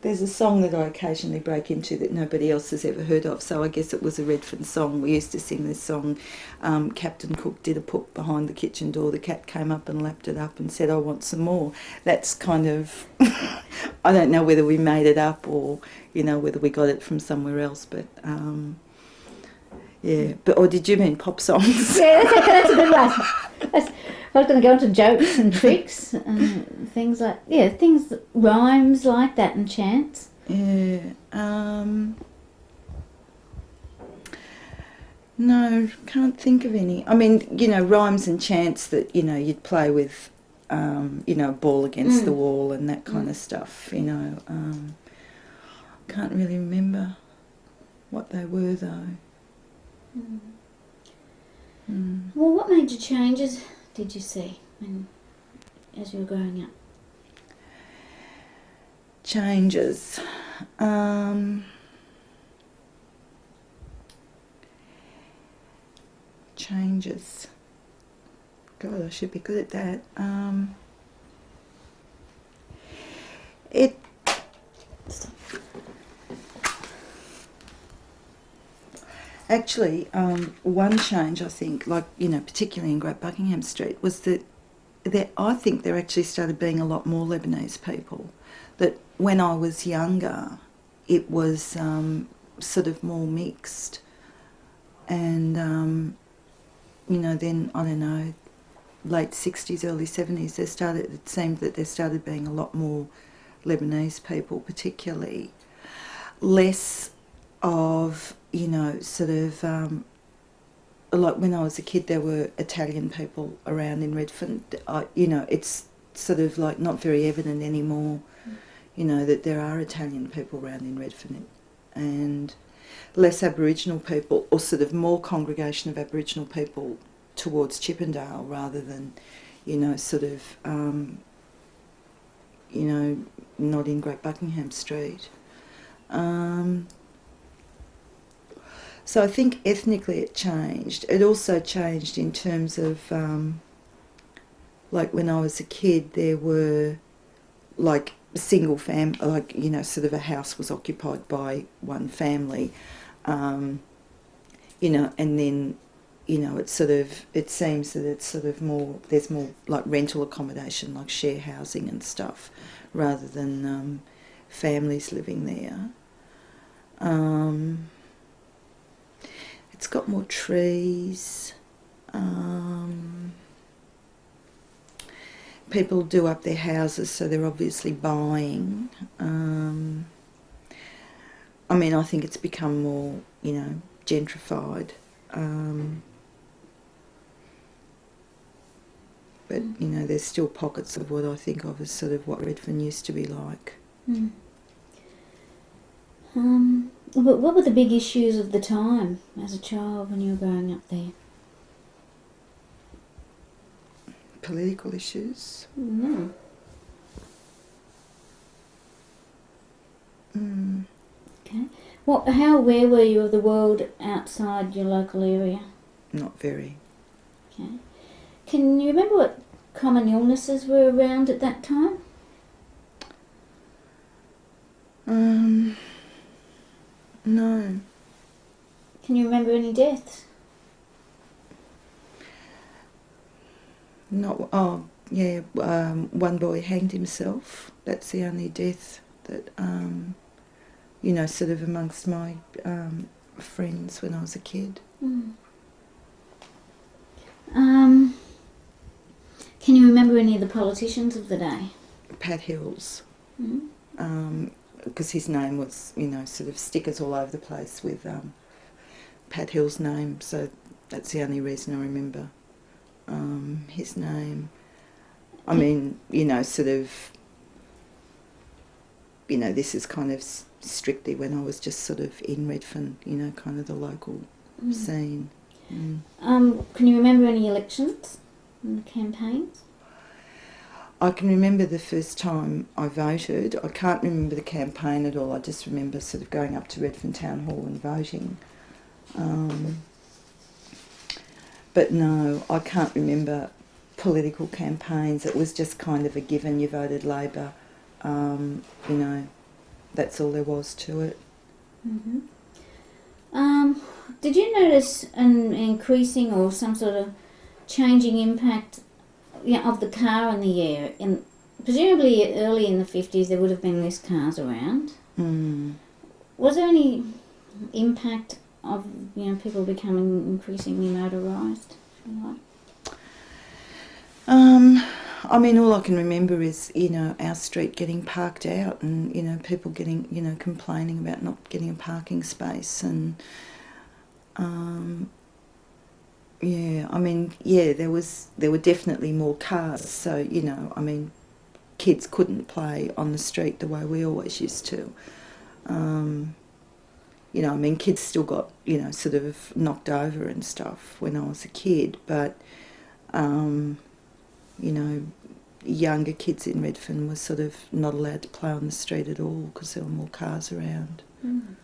Speaker 2: There's a song that I occasionally break into that nobody else has ever heard of, so I guess it was a Redfern song. We used to sing this song, Captain Cook did a put behind the kitchen door, the cat came up and lapped it up and said, I want some more. That's kind of, I don't know whether we made it up or, you know, whether we got it from somewhere else, but Yeah, but or did you mean pop songs?
Speaker 1: Yeah, that's a good one. I was going to go into jokes and tricks and things like, rhymes like that and chants.
Speaker 2: Yeah. No, can't think of any. I mean, rhymes and chants that, you'd play with, a ball against the wall and that kind of stuff, Can't really remember what they were, though.
Speaker 1: Well, what major changes did you see as you were growing up?
Speaker 2: Changes. Changes. God, I should be good at that. Actually, one change, I think, particularly in Great Buckingham Street, was that I think there actually started being a lot more Lebanese people. That when I was younger, it was sort of more mixed. And, then, I don't know, late 60s, early 70s, it seemed that there started being a lot more Lebanese people, particularly. Less of, like when I was a kid, there were Italian people around in Redfern. It's sort of like not very evident anymore, that there are Italian people around in Redfern, and less Aboriginal people, or sort of more congregation of Aboriginal people towards Chippendale rather than, not in Great Buckingham Street. So I think ethnically it changed. It also changed in terms of, like when I was a kid, there were like single sort of a house was occupied by one family, and then, it seems that it's sort of more, there's more like rental accommodation, like share housing and stuff, rather than families living there. It's got more trees. People do up their houses, so they're obviously buying. I think it's become more, gentrified. But, there's still pockets of what I think of as sort of what Redfern used to be like.
Speaker 1: What were the big issues of the time as a child when you were growing up there?
Speaker 2: Political issues.
Speaker 1: No. Okay. How aware were you of the world outside your local area?
Speaker 2: Not very.
Speaker 1: Okay. Can you remember what common illnesses were around at that time?
Speaker 2: No.
Speaker 1: Can you remember any deaths?
Speaker 2: One boy hanged himself. That's the only death that, sort of amongst my friends when I was a kid.
Speaker 1: Can you remember any of the politicians of the day?
Speaker 2: Pat Hills. Because his name was, sort of stickers all over the place with Pat Hill's name, so that's the only reason I remember his name. Sort of, this is kind of strictly when I was just sort of in Redfern, kind of the local scene.
Speaker 1: Can you remember any elections and campaigns?
Speaker 2: I can remember the first time I voted. I can't remember the campaign at all. I just remember sort of going up to Redfern Town Hall and voting. But no, I can't remember political campaigns. It was just kind of a given. You voted Labor. That's all there was to it.
Speaker 1: Did you notice an increasing or some sort of changing impact of the car in the air? Presumably early in the 50s there would have been less cars around. Was there any impact of people becoming increasingly motorised?
Speaker 2: I mean, all I can remember is, our street getting parked out and, people getting, complaining about not getting a parking space and, there were definitely more cars, so, kids couldn't play on the street the way we always used to. Kids still got, sort of knocked over and stuff when I was a kid, but, younger kids in Redfern were sort of not allowed to play on the street at all because there were more cars around.
Speaker 1: Mm.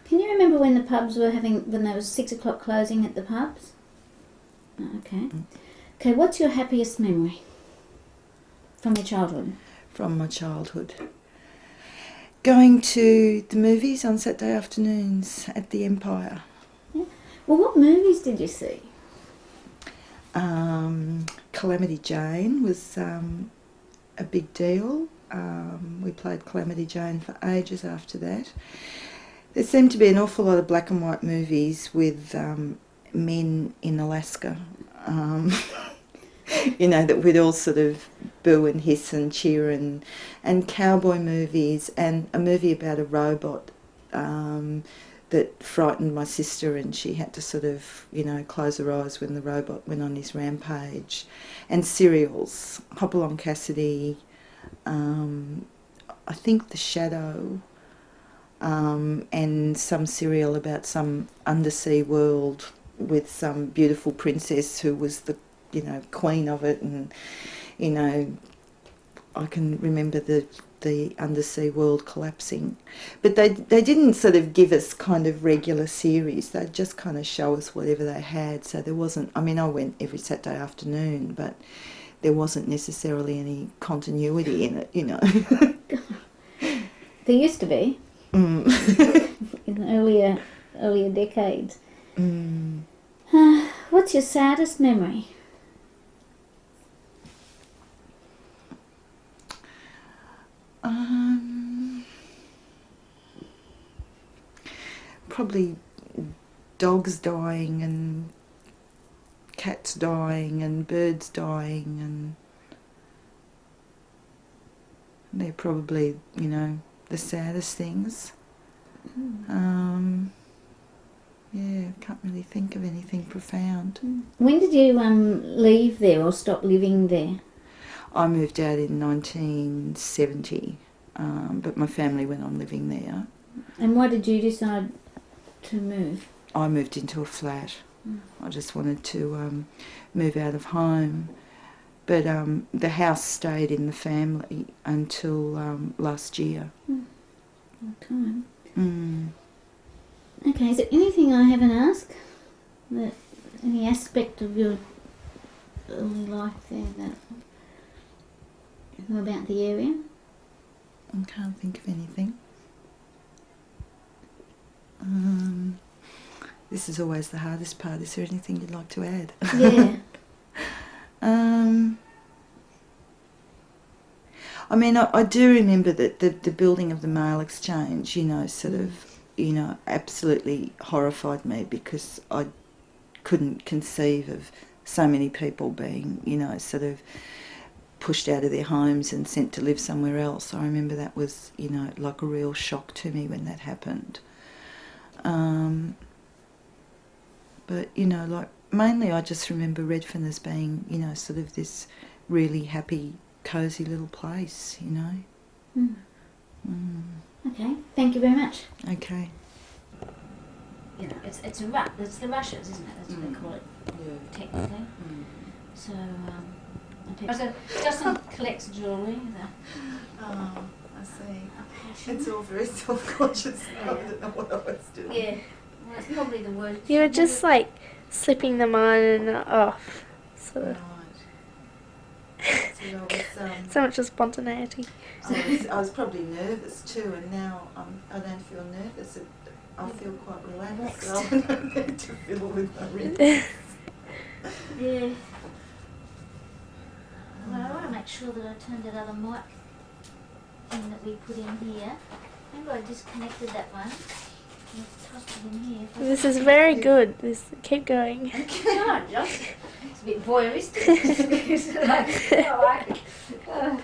Speaker 1: Can you remember when the pubs were when there was 6 o'clock closing at the pubs? Oh, okay. Mm. Okay, what's your happiest memory from your childhood?
Speaker 2: From my childhood. Going to the movies on Saturday afternoons at the Empire.
Speaker 1: Yeah. Well, what movies did you see?
Speaker 2: Calamity Jane was a big deal. We played Calamity Jane for ages after that. There seemed to be an awful lot of black and white movies with men in Alaska, that we'd all sort of boo and hiss and cheer, and cowboy movies, and a movie about a robot that frightened my sister, and she had to sort of, close her eyes when the robot went on his rampage. And serials, Hopalong Cassidy, I think The Shadow, and some serial about some undersea world with some beautiful princess who was the, queen of it, and, I can remember the undersea world collapsing. But they didn't sort of give us kind of regular series, they'd just kind of show us whatever they had, so there wasn't, I went every Saturday afternoon, but there wasn't necessarily any continuity in it,
Speaker 1: There used to be. In earlier decades. What's your saddest memory?
Speaker 2: Probably dogs dying and cats dying and birds dying, and they're probably, the saddest things. Can't really think of anything profound.
Speaker 1: When did you leave there or stop living there?
Speaker 2: I moved out in 1970, but my family went on living there.
Speaker 1: And why did you decide to move?
Speaker 2: I moved into a flat. I just wanted to move out of home. But the house stayed in the family until last year.
Speaker 1: Okay. Okay, is there anything I haven't asked? Any aspect of your early life there about the area?
Speaker 2: I can't think of anything. This is always the hardest part. Is there anything you'd like to add?
Speaker 1: Yeah.
Speaker 2: I do remember that the building of the mail exchange, sort of, absolutely horrified me, because I couldn't conceive of so many people being, sort of pushed out of their homes and sent to live somewhere else. I remember that was, like a real shock to me when that happened. But, mainly I just remember Redfern as being, sort of this really happy, cosy little place,
Speaker 1: Okay, thank you very much.
Speaker 2: Okay.
Speaker 1: It's the rushes, isn't it? That's what they call it, technically. So, so Justin collects jewellery.
Speaker 2: Oh, I see. It's all very self-conscious. I don't know what I was doing.
Speaker 1: Yeah, well, it's probably the word.
Speaker 3: You were just like slipping them on and off, sort of. So much of spontaneity.
Speaker 2: I was probably nervous too, and now I don't feel nervous. I feel quite relaxed. So I don't need to fiddle with my rhythm.
Speaker 1: Yeah. Well, I want to make sure that I turned that other mic in that we put in here. Maybe I disconnected that one. tossed it in here.
Speaker 3: This is very good. Keep going.
Speaker 1: Come on, Josh. It's a bit voyeuristic. I like it.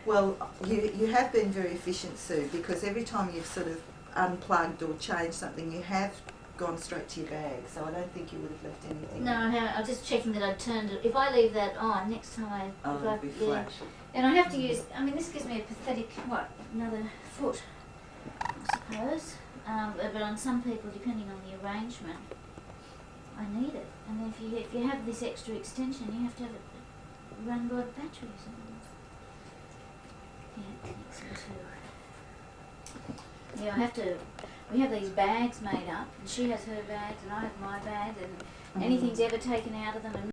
Speaker 2: Well, you have been very efficient, Sue, because every time you've sort of unplugged or changed something, you have gone straight to your bag, so I don't think you would have left anything.
Speaker 1: No, I haven't. I was just checking that I'd turned it. If I leave that on, next time
Speaker 2: It'll be flat.
Speaker 1: And I have to use, I mean, this gives me a pathetic, another foot, I suppose. But on some people, depending on the arrangement, I need it. And then if you have this extra extension, you have to have it run by batteries. Yeah, connects into. Yeah, we have these bags made up, and she has her bags, and I have my bags, and anything's ever taken out of them. And